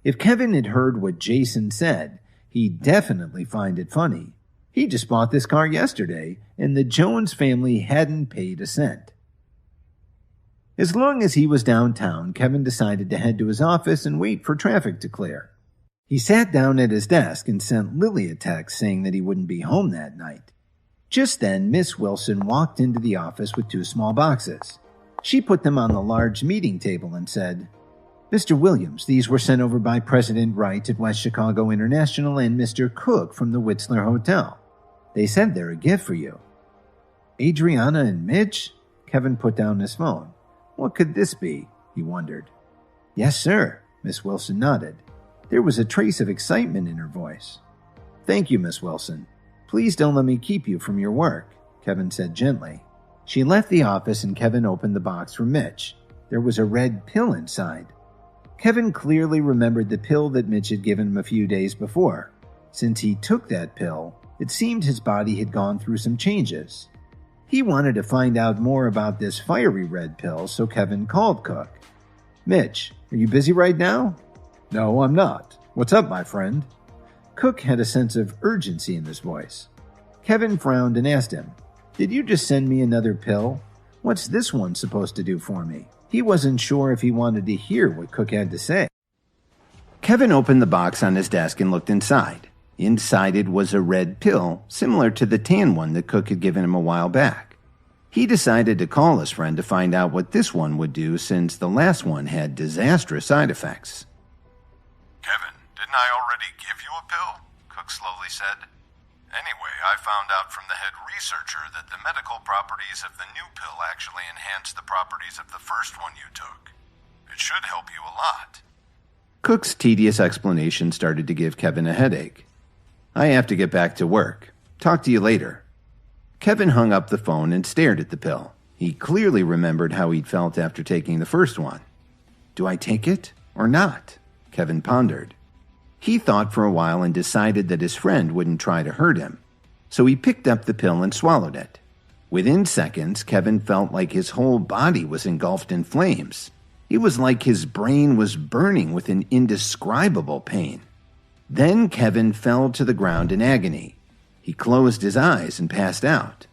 If Kevin had heard what Jason said, he'd definitely find it funny. He just bought this car yesterday, and the Jones family hadn't paid a cent. As long as he was downtown, Kevin decided to head to his office and wait for traffic to clear. He sat down at his desk and sent Lily a text saying that he wouldn't be home that night. Just then, Miss Wilson walked into the office with 2 small boxes. She put them on the large meeting table and said, Mr. Williams, these were sent over by President Wright at West Chicago International and Mr. Cook from the Whistler Hotel. They said they're a gift for you. Adriana and Mitch? Kevin put down his phone. What could this be? He wondered. Yes, sir, Miss Wilson nodded. There was a trace of excitement in her voice. Thank you, Miss Wilson. Please don't let me keep you from your work, Kevin said gently. She left the office and Kevin opened the box for Mitch. There was a red pill inside. Kevin clearly remembered the pill that Mitch had given him a few days before. Since he took that pill, it seemed his body had gone through some changes. He wanted to find out more about this fiery red pill, so Kevin called Cook. Mitch, are you busy right now? No, I'm not. What's up, my friend? Cook had a sense of urgency in his voice. Kevin frowned and asked him, Did you just send me another pill? What's this one supposed to do for me? He wasn't sure if he wanted to hear what Cook had to say. Kevin opened the box on his desk and looked inside. Inside it was a red pill, similar to the tan one that Cook had given him a while back. He decided to call his friend to find out what this one would do since the last one had disastrous side effects. Kevin, didn't I already give you a pill? Cook slowly said. Anyway, I found out from the head researcher that the medical properties of the new pill actually enhance the properties of the first one you took. It should help you a lot. Cook's tedious explanation started to give Kevin a headache. I have to get back to work. Talk to you later. Kevin hung up the phone and stared at the pill. He clearly remembered how he'd felt after taking the first one. Do I take it or not? Kevin pondered. He thought for a while and decided that his friend wouldn't try to hurt him. So he picked up the pill and swallowed it. Within seconds, Kevin felt like his whole body was engulfed in flames. It was like his brain was burning with an indescribable pain. Then Kevin fell to the ground in agony. He closed his eyes and passed out.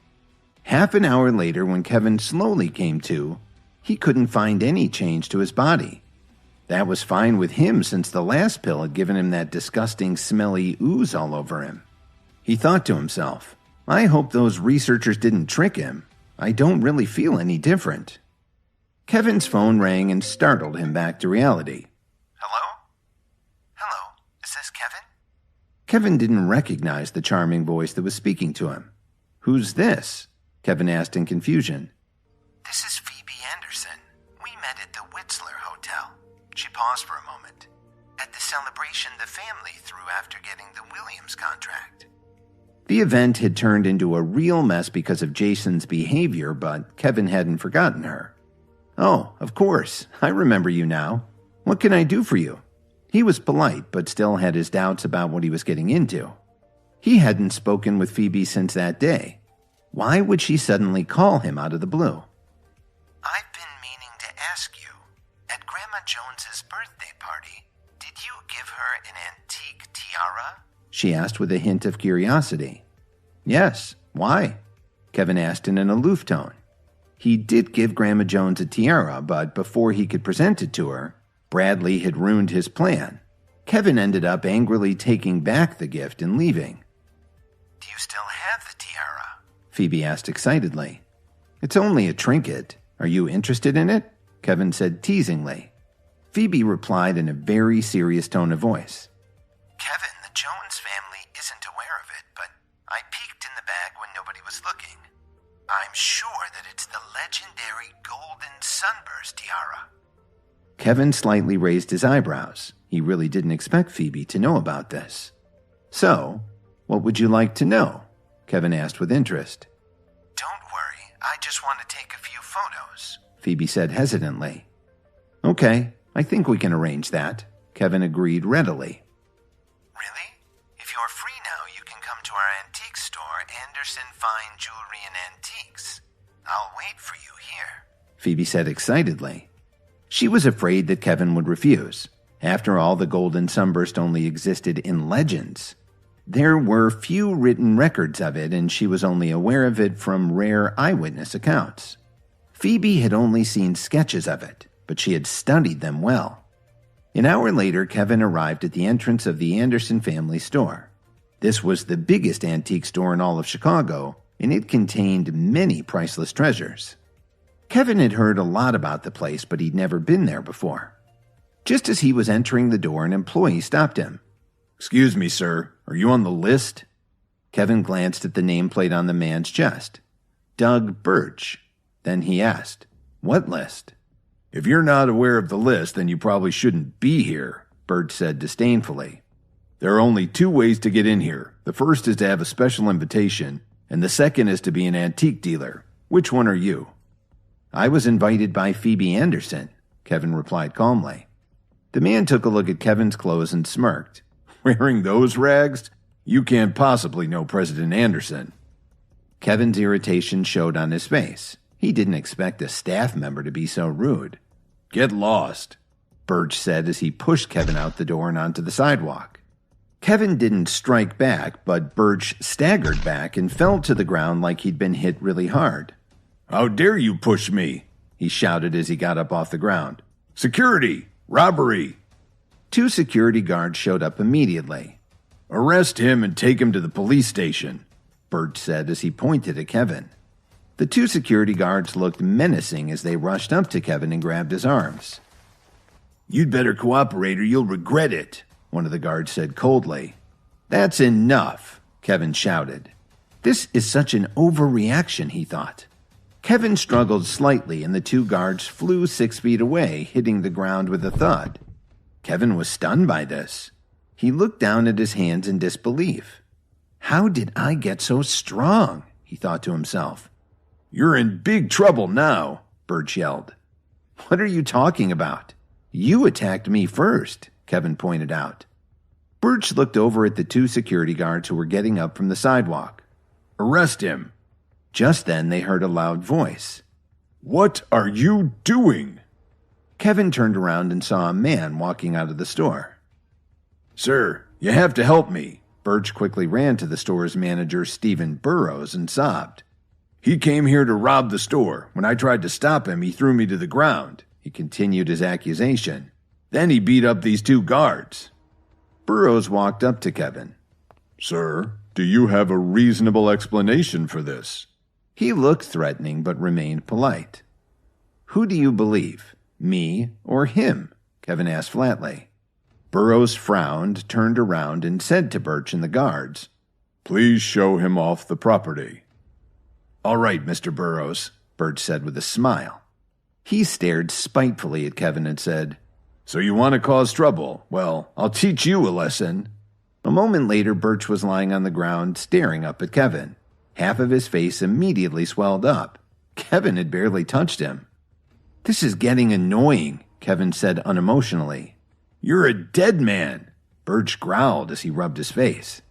Half an hour later, when Kevin slowly came to, he couldn't find any change to his body. That was fine with him since the last pill had given him that disgusting smelly ooze all over him. He thought to himself, I hope those researchers didn't trick him. I don't really feel any different. Kevin's phone rang and startled him back to reality. Hello? Hello, is this Kevin? Kevin didn't recognize the charming voice that was speaking to him. Who's this? Kevin asked in confusion. This is Phoebe Anderson. We met at the Whistler Hotel. She paused for a moment. At the celebration the family threw after getting the Williams contract. The event had turned into a real mess because of Jason's behavior, but Kevin hadn't forgotten her. Oh, of course. I remember you now. "What can I do for you?" He was polite, but still had his doubts about what he was getting into. He hadn't spoken with Phoebe since that day. Why would she suddenly call him out of the blue? "I've been meaning to ask you, at Grandma Jones's birthday party, did you give her an antique tiara?" She asked with a hint of curiosity. "Yes, why?" Kevin asked in an aloof tone. He did give Grandma Jones a tiara, but before he could present it to her, Bradley had ruined his plan. Kevin ended up angrily taking back the gift and leaving. "Do you still have the tiara?" Phoebe asked excitedly. "It's only a trinket. Are you interested in it?" Kevin said teasingly. Phoebe replied in a very serious tone of voice. "Kevin, the Jones family isn't aware of it, but I peeked in the bag when nobody was looking. I'm sure that it's the legendary golden sunburst tiara." Kevin slightly raised his eyebrows. He really didn't expect Phoebe to know about this. "So, what would you like to know?" Kevin asked with interest. "Don't worry, I just want to take a few photos," Phoebe said hesitantly. "Okay, I think we can arrange that," Kevin agreed readily. "Really? If you're free now, you can come to our antique store, Anderson Fine Jewelry and Antiques. I'll wait for you here," Phoebe said excitedly. She was afraid that Kevin would refuse. After all, the golden sunburst only existed in legends. There were few written records of it, and she was only aware of it from rare eyewitness accounts. Phoebe had only seen sketches of it, but she had studied them well. An hour later, Kevin arrived at the entrance of the Anderson family store. This was the biggest antique store in all of Chicago, and it contained many priceless treasures. Kevin had heard a lot about the place, but he'd never been there before. Just as he was entering the door, an employee stopped him. "Excuse me, sir, are you on the list?" Kevin glanced at the nameplate on the man's chest. Doug Birch. Then he asked, "What list?" "If you're not aware of the list, then you probably shouldn't be here," Birch said disdainfully. "There are only two ways to get in here. The first is to have a special invitation, and the second is to be an antique dealer. Which one are you?" "I was invited by Phoebe Anderson," Kevin replied calmly. The man took a look at Kevin's clothes and smirked. "Wearing those rags? You can't possibly know President Anderson." Kevin's irritation showed on his face. He didn't expect a staff member to be so rude. "Get lost," Birch said as he pushed Kevin out the door and onto the sidewalk. Kevin didn't strike back, but Birch staggered back and fell to the ground like he'd been hit really hard. "How dare you push me?" he shouted as he got up off the ground. "Security! Robbery!" Two security guards showed up immediately. "Arrest him and take him to the police station," Birch said as he pointed at Kevin. The two security guards looked menacing as they rushed up to Kevin and grabbed his arms. "You'd better cooperate or you'll regret it," one of the guards said coldly. "That's enough," Kevin shouted. This is such an overreaction, he thought. Kevin struggled slightly and the two guards flew 6 feet away, hitting the ground with a thud. Kevin was stunned by this. He looked down at his hands in disbelief. "How did I get so strong?" he thought to himself. "You're in big trouble now," Birch yelled. "What are you talking about? You attacked me first," Kevin pointed out. Birch looked over at the two security guards who were getting up from the sidewalk. "Arrest him." Just then they heard a loud voice. "What are you doing?" Kevin turned around and saw a man walking out of the store. "Sir, you have to help me." Birch quickly ran to the store's manager, Stephen Burrows, and sobbed. "He came here to rob the store. When I tried to stop him, he threw me to the ground." He continued his accusation. "Then he beat up these two guards." Burrows walked up to Kevin. "Sir, do you have a reasonable explanation for this?" He looked threatening but remained polite. "Who do you believe, me or him?" Kevin asked flatly. Burrows frowned, turned around, and said to Birch and the guards, "Please show him off the property." "All right, Mr. Burrows," Birch said with a smile. He stared spitefully at Kevin and said, "So you want to cause trouble? Well, I'll teach you a lesson." A moment later, Birch was lying on the ground, staring up at Kevin. Half of his face immediately swelled up. Kevin had barely touched him. "This is getting annoying," Kevin said unemotionally. "You're a dead man," Birch growled as he rubbed his face.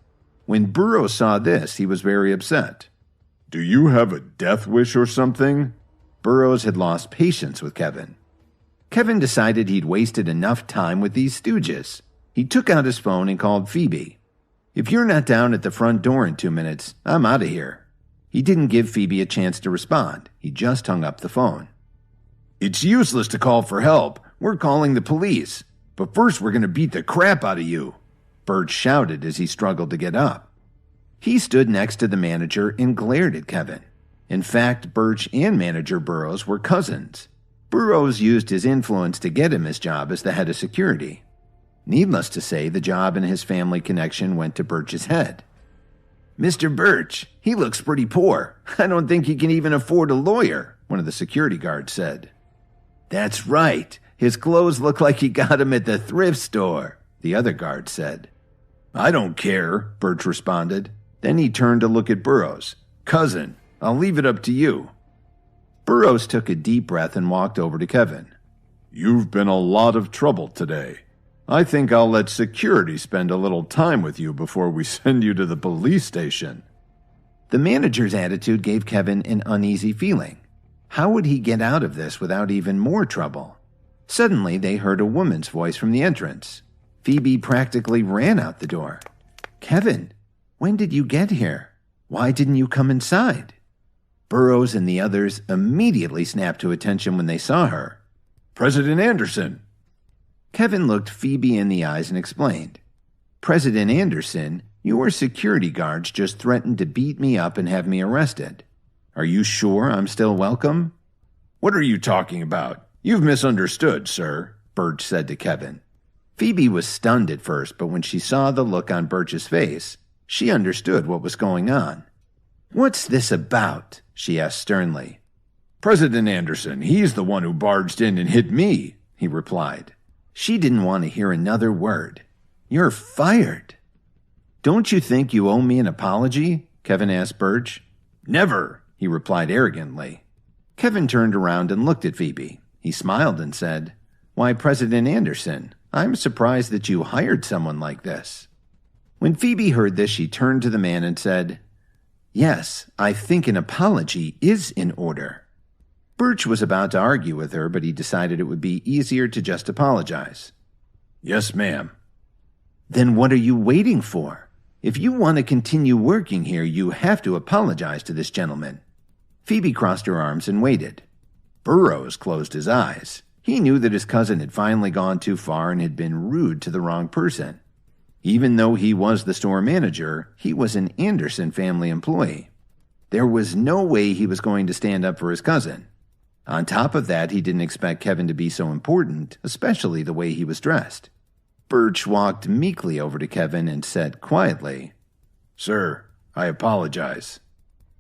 When Burroughs saw this, he was very upset. "Do you have a death wish or something?" Burroughs had lost patience with Kevin. Kevin decided he'd wasted enough time with these stooges. He took out his phone and called Phoebe. "If you're not down at the front door in 2 minutes, I'm out of here." He didn't give Phoebe a chance to respond. He just hung up the phone. "It's useless to call for help. We're calling the police. But first we're going to beat the crap out of you," Birch shouted as he struggled to get up. He stood next to the manager and glared at Kevin. In fact, Birch and manager Burroughs were cousins. Burroughs used his influence to get him his job as the head of security. Needless to say, the job and his family connection went to Birch's head. "Mr. Birch, he looks pretty poor. I don't think he can even afford a lawyer," one of the security guards said. "That's right. His clothes look like he got them at the thrift store," the other guard said. "I don't care," Birch responded. Then he turned to look at Burroughs. "Cousin, I'll leave it up to you." Burroughs took a deep breath and walked over to Kevin. "You've been a lot of trouble today. I think I'll let security spend a little time with you before we send you to the police station." The manager's attitude gave Kevin an uneasy feeling. How would he get out of this without even more trouble? Suddenly, they heard a woman's voice from the entrance. Phoebe practically ran out the door. "Kevin, when did you get here? Why didn't you come inside?" Burroughs and the others immediately snapped to attention when they saw her. "President Anderson." Kevin looked Phoebe in the eyes and explained. "President Anderson, your security guards just threatened to beat me up and have me arrested. Are you sure I'm still welcome?" "What are you talking about? You've misunderstood, sir," Birch said to Kevin. Phoebe was stunned at first, but when she saw the look on Birch's face, she understood what was going on. "What's this about?" she asked sternly. "President Anderson, he's the one who barged in and hit me," he replied. She didn't want to hear another word. "You're fired." "Don't you think you owe me an apology?" Kevin asked Birch. "Never," he replied arrogantly. Kevin turned around and looked at Phoebe. He smiled and said, "Why, President Anderson, I'm surprised that you hired someone like this." When Phoebe heard this, she turned to the man and said, "Yes, I think an apology is in order." Birch was about to argue with her, but he decided it would be easier to just apologize. "Yes, ma'am." "Then what are you waiting for? If you want to continue working here, you have to apologize to this gentleman." Phoebe crossed her arms and waited. Burroughs closed his eyes. He knew that his cousin had finally gone too far and had been rude to the wrong person. Even though he was the store manager, he was an Anderson family employee. There was no way he was going to stand up for his cousin. On top of that, he didn't expect Kevin to be so important, especially the way he was dressed. Birch walked meekly over to Kevin and said quietly, "Sir, I apologize."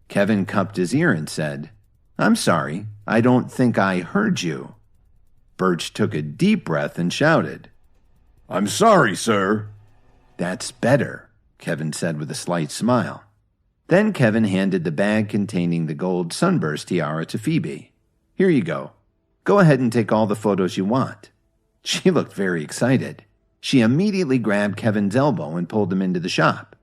Kevin cupped his ear and said, "I'm sorry, I don't think I heard you." Birch took a deep breath and shouted, "I'm sorry, sir." "That's better," Kevin said with a slight smile. Then Kevin handed the bag containing the gold sunburst tiara to Phoebe. "Here you go. Go ahead and take all the photos you want." She looked very excited. She immediately grabbed Kevin's elbow and pulled him into the shop.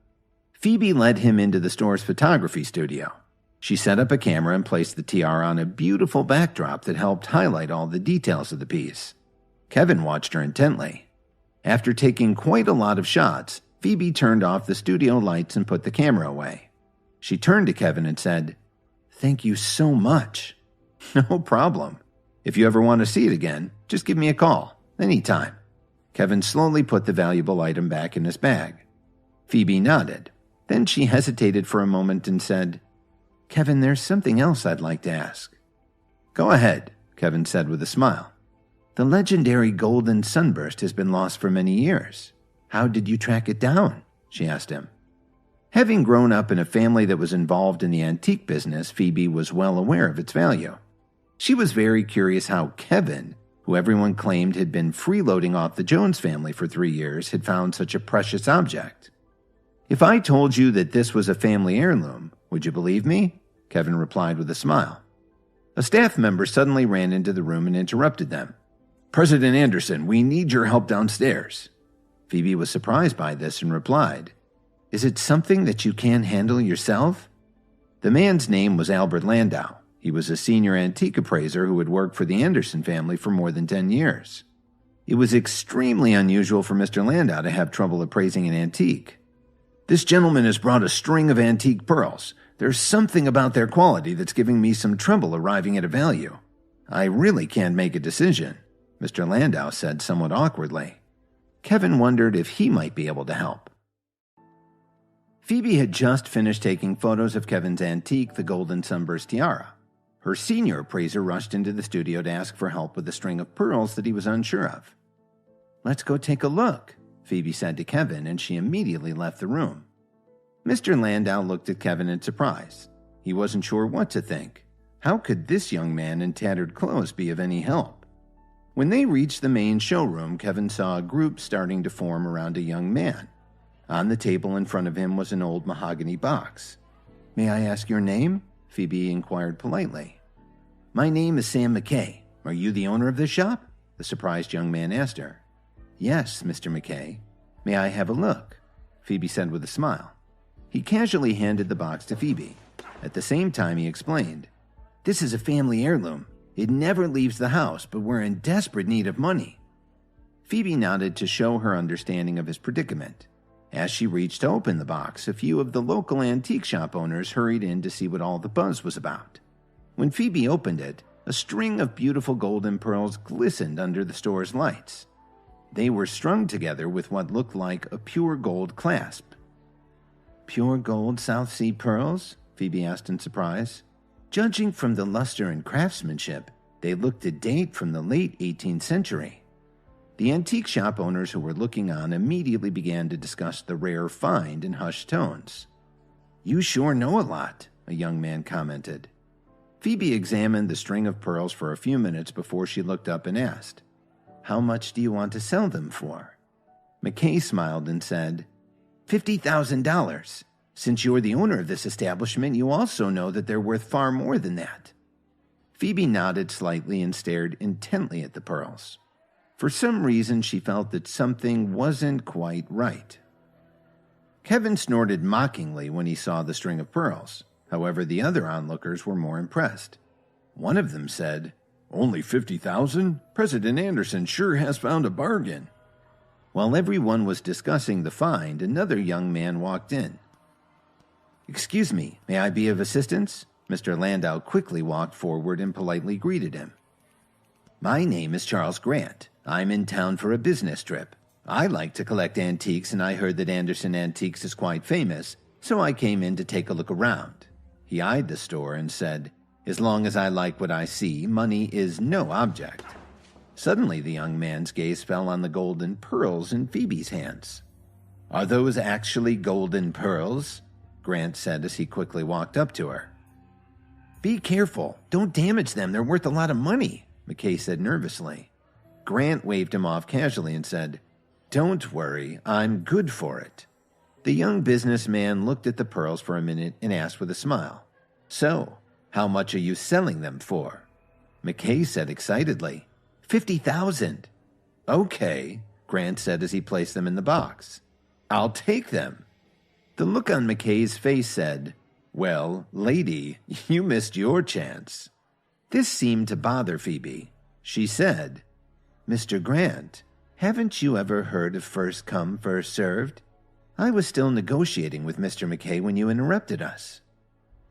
Phoebe led him into the store's photography studio. She set up a camera and placed the tiara on a beautiful backdrop that helped highlight all the details of the piece. Kevin watched her intently. After taking quite a lot of shots, Phoebe turned off the studio lights and put the camera away. She turned to Kevin and said, "Thank you so much." "No problem. If you ever want to see it again, just give me a call, anytime." Kevin slowly put the valuable item back in his bag. Phoebe nodded. Then she hesitated for a moment and said, "Kevin, there's something else I'd like to ask." "Go ahead," Kevin said with a smile. "The legendary golden sunburst has been lost for many years. How did you track it down?" she asked him. Having grown up in a family that was involved in the antique business, Phoebe was well aware of its value. She was very curious how Kevin, who everyone claimed had been freeloading off the Jones family for 3 years, had found such a precious object. "If I told you that this was a family heirloom, would you believe me?" Kevin replied with a smile. A staff member suddenly ran into the room and interrupted them. President Anderson, we need your help downstairs. Phoebe was surprised by this and replied, Is it something that you can't handle yourself? The man's name was Albert Landau. He was a senior antique appraiser who had worked for the Anderson family for more than 10 years. It was extremely unusual for Mr. Landau to have trouble appraising an antique. This gentleman has brought a string of antique pearls. There's something about their quality that's giving me some trouble arriving at a value. I really can't make a decision, Mr. Landau said somewhat awkwardly. Kevin wondered if he might be able to help. Phoebe had just finished taking photos of Kevin's antique, the golden sunburst tiara. Her senior appraiser rushed into the studio to ask for help with a string of pearls that he was unsure of. Let's go take a look, Phoebe said to Kevin, and she immediately left the room. Mr. Landau looked at Kevin in surprise. He wasn't sure what to think. How could this young man in tattered clothes be of any help? When they reached the main showroom, Kevin saw a group starting to form around a young man. On the table in front of him was an old mahogany box. May I ask your name? Phoebe inquired politely. My name is Sam McKay. Are you the owner of this shop? The surprised young man asked her. Yes, Mr. McKay. May I have a look? Phoebe said with a smile. He casually handed the box to Phoebe. At the same time, he explained, This is a family heirloom. It never leaves the house, but we're in desperate need of money. Phoebe nodded to show her understanding of his predicament. As she reached to open the box, a few of the local antique shop owners hurried in to see what all the buzz was about. When Phoebe opened it, a string of beautiful golden pearls glistened under the store's lights. They were strung together with what looked like a pure gold clasp. Pure gold South Sea pearls? Phoebe asked in surprise. Judging from the luster and craftsmanship, they looked to date from the late 18th century. The antique shop owners who were looking on immediately began to discuss the rare find in hushed tones. You sure know a lot, a young man commented. Phoebe examined the string of pearls for a few minutes before she looked up and asked, How much do you want to sell them for? McKay smiled and said, $50,000. Since you're the owner of this establishment, you also know that they're worth far more than that. Phoebe nodded slightly and stared intently at the pearls. For some reason, she felt that something wasn't quite right. Kevin snorted mockingly when he saw the string of pearls. However, the other onlookers were more impressed. One of them said, Only $50,000? President Anderson sure has found a bargain. While everyone was discussing the find, another young man walked in. Excuse me, may I be of assistance? Mr. Landau quickly walked forward and politely greeted him. My name is Charles Grant. I'm in town for a business trip. I like to collect antiques, and I heard that Anderson Antiques is quite famous, so I came in to take a look around. He eyed the store and said, As long as I like what I see, money is no object. Suddenly, the young man's gaze fell on the golden pearls in Phoebe's hands. Are those actually golden pearls? Grant said as he quickly walked up to her. Be careful. Don't damage them. They're worth a lot of money, McKay said nervously. Grant waved him off casually and said, Don't worry, I'm good for it. The young businessman looked at the pearls for a minute and asked with a smile, So, how much are you selling them for? McKay said excitedly, $50,000. Okay, Grant said as he placed them in the box. I'll take them. The look on McKay's face said, Well, lady, you missed your chance. This seemed to bother Phoebe. She said, Mr. Grant, haven't you ever heard of first come, first served? I was still negotiating with Mr. McKay when you interrupted us.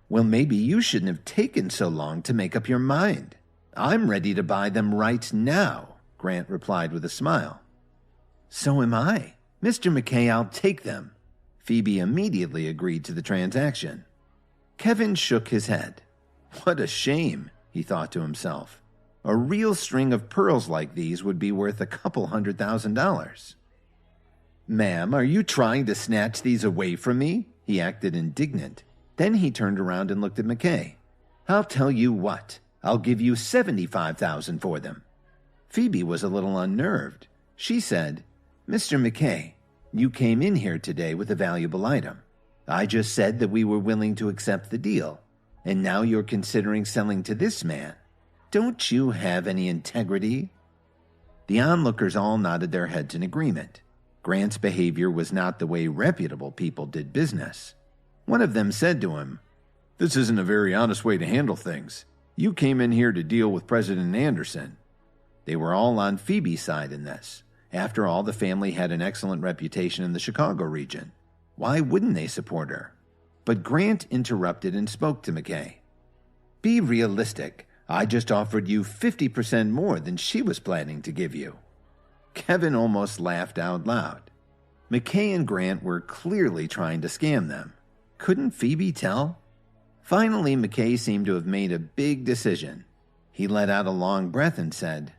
Well, maybe you shouldn't have taken so long to make up your mind. I'm ready to buy them right now, Grant replied with a smile. So am I. Mr. McKay, I'll take them. Phoebe immediately agreed to the transaction. Kevin shook his head. What a shame, he thought to himself. A real string of pearls like these would be worth $200,000. Ma'am, are you trying to snatch these away from me? He acted indignant. Then he turned around and looked at McKay. I'll tell you what. I'll give you $75,000 for them. Phoebe was a little unnerved. She said, Mr. McKay, you came in here today with a valuable item. I just said that we were willing to accept the deal, and now you're considering selling to this man. Don't you have any integrity? The onlookers all nodded their heads in agreement. Grant's behavior was not the way reputable people did business. One of them said to him, "This isn't a very honest way to handle things. You came in here to deal with President Anderson." They were all on Phoebe's side in this. After all, the family had an excellent reputation in the Chicago region. Why wouldn't they support her? But Grant interrupted and spoke to McKay. "Be realistic. I just offered you 50% more than she was planning to give you." Kevin almost laughed out loud. McKay and Grant were clearly trying to scam them. Couldn't Phoebe tell? Finally, McKay seemed to have made a big decision. He let out a long breath and said,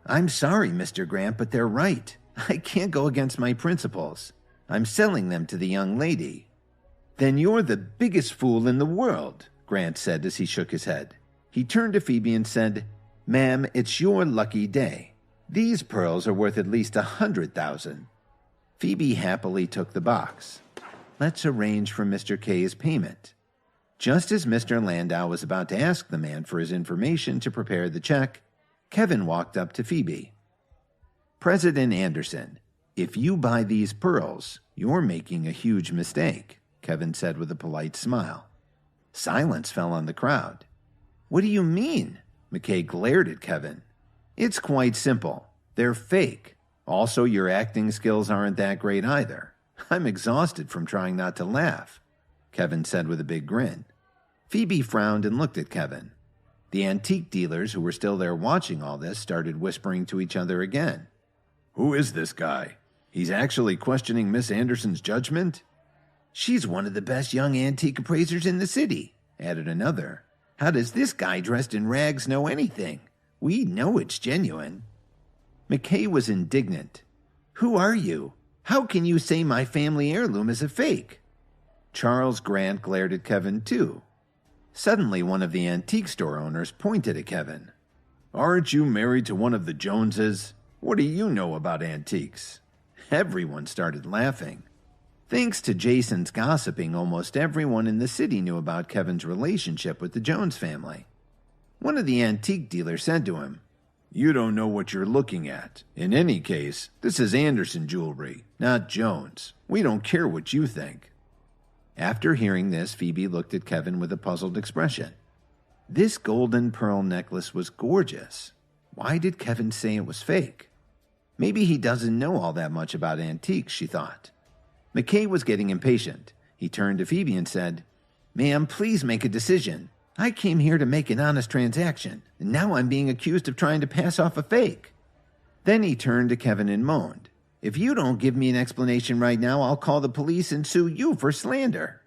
"I'm sorry, Mr. Grant, but they're right. I can't go against my principles. I'm selling them to the young lady." "Then you're the biggest fool in the world," Grant said as he shook his head. He turned to Phoebe and said, "Ma'am, it's your lucky day. These pearls are worth at least 100,000. Phoebe happily took the box. "Let's arrange for Mr. K's payment." Just as Mr. Landau was about to ask the man for his information to prepare the check, Kevin walked up to Phoebe. "President Anderson, if you buy these pearls, you're making a huge mistake," Kevin said with a polite smile. Silence fell on the crowd. "What do you mean?" McKay glared at Kevin. "It's quite simple. They're fake. Also, your acting skills aren't that great either. I'm exhausted from trying not to laugh," Kevin said with a big grin. Phoebe frowned and looked at Kevin. The antique dealers who were still there watching all this started whispering to each other again. "Who is this guy? He's actually questioning Miss Anderson's judgment?" "She's one of the best young antique appraisers in the city," added another. "How does this guy dressed in rags know anything? We know it's genuine." McKay was indignant. "Who are you? How can you say my family heirloom is a fake?" Charles Grant glared at Kevin too. Suddenly, one of the antique store owners pointed at Kevin. "Aren't you married to one of the Joneses? What do you know about antiques?" Everyone started laughing. Thanks to Jason's gossiping, almost everyone in the city knew about Kevin's relationship with the Jones family. One of the antique dealers said to him, "You don't know what you're looking at. In any case, this is Anderson jewelry, not Jones. We don't care what you think." After hearing this, Phoebe looked at Kevin with a puzzled expression. This golden pearl necklace was gorgeous. Why did Kevin say it was fake? Maybe he doesn't know all that much about antiques, she thought. McKay was getting impatient. He turned to Phoebe and said, "Ma'am, please make a decision. I came here to make an honest transaction, and now I'm being accused of trying to pass off a fake." Then he turned to Kevin and moaned, "If you don't give me an explanation right now, I'll call the police and sue you for slander."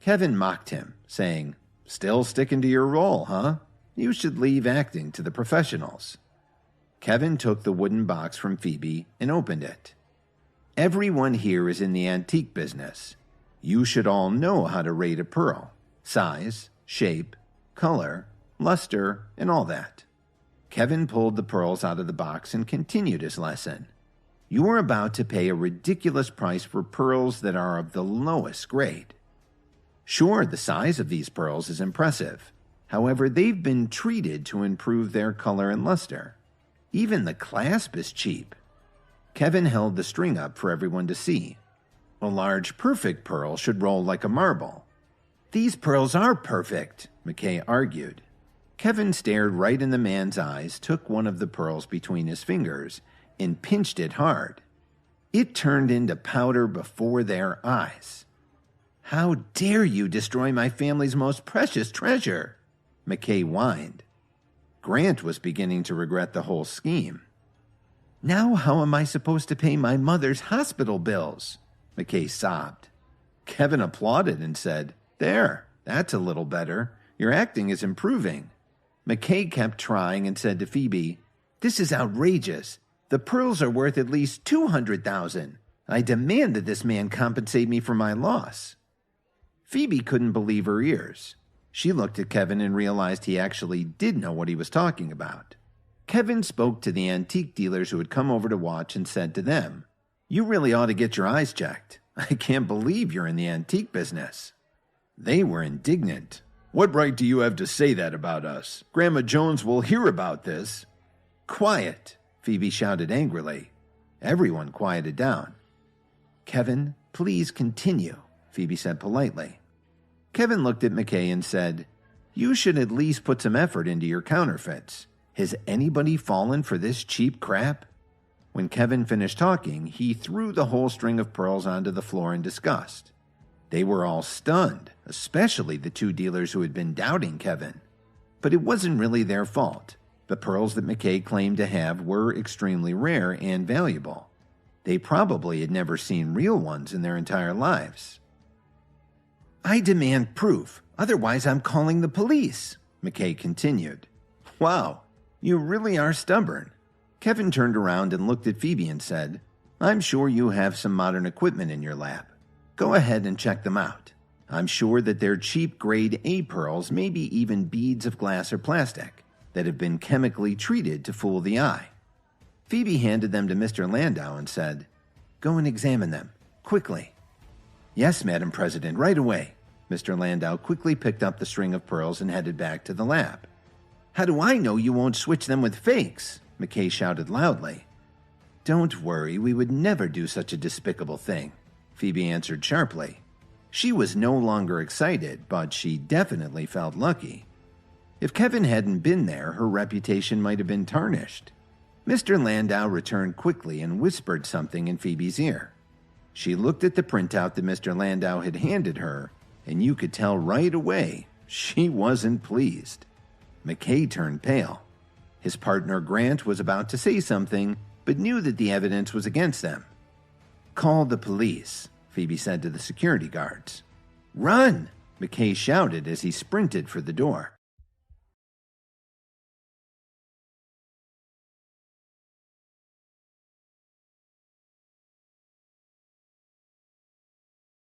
Kevin mocked him, saying, "Still sticking to your role, huh? You should leave acting to the professionals." Kevin took the wooden box from Phoebe and opened it. "Everyone here is in the antique business. You should all know how to rate a pearl. Size, shape, color, luster, and all that." Kevin pulled the pearls out of the box and continued his lesson. "You are about to pay a ridiculous price for pearls that are of the lowest grade. Sure, the size of these pearls is impressive. However, they've been treated to improve their color and luster. Even the clasp is cheap." Kevin held the string up for everyone to see. "A large, perfect pearl should roll like a marble." "These pearls are perfect," McKay argued. Kevin stared right in the man's eyes, took one of the pearls between his fingers, and pinched it hard. It turned into powder before their eyes. "How dare you destroy my family's most precious treasure?" McKay whined. Grant was beginning to regret the whole scheme. "Now how am I supposed to pay my mother's hospital bills?" McKay sobbed. Kevin applauded and said, "There, that's a little better. Your acting is improving." McKay kept trying and said to Phoebe, "This is outrageous. The pearls are worth at least 200,000. I demand that this man compensate me for my loss." Phoebe couldn't believe her ears. She looked at Kevin and realized he actually did know what he was talking about. Kevin spoke to the antique dealers who had come over to watch and said to them, "You really ought to get your eyes checked. I can't believe you're in the antique business." They were indignant. "What right do you have to say that about us? Grandma Jones will hear about this." "Quiet," Phoebe shouted angrily. Everyone quieted down. "Kevin, please continue," Phoebe said politely. Kevin looked at McKay and said, "You should at least put some effort into your counterfeits. Has anybody fallen for this cheap crap?" When Kevin finished talking, he threw the whole string of pearls onto the floor in disgust. They were all stunned, especially the two dealers who had been doubting Kevin. But it wasn't really their fault. The pearls that McKay claimed to have were extremely rare and valuable. They probably had never seen real ones in their entire lives. "I demand proof, otherwise I'm calling the police," McKay continued. "Wow, you really are stubborn." Kevin turned around and looked at Phoebe and said, "I'm sure you have some modern equipment in your lab. Go ahead and check them out. I'm sure that they're cheap grade A pearls, maybe even beads of glass or plastic, that have been chemically treated to fool the eye." Phoebe handed them to Mr. Landau and said, "Go and examine them, quickly." "Yes, Madam President, right away." Mr. Landau quickly picked up the string of pearls and headed back to the lab. "How do I know you won't switch them with fakes?" McKay shouted loudly. "Don't worry, we would never do such a despicable thing," Phoebe answered sharply. She was no longer excited, but she definitely felt lucky. If Kevin hadn't been there, her reputation might have been tarnished. Mr. Landau returned quickly and whispered something in Phoebe's ear. She looked at the printout that Mr. Landau had handed her, and you could tell right away she wasn't pleased. McKay turned pale. His partner Grant was about to say something, but knew that the evidence was against them. "Call the police," Phoebe said to the security guards. "Run!" McKay shouted as he sprinted for the door.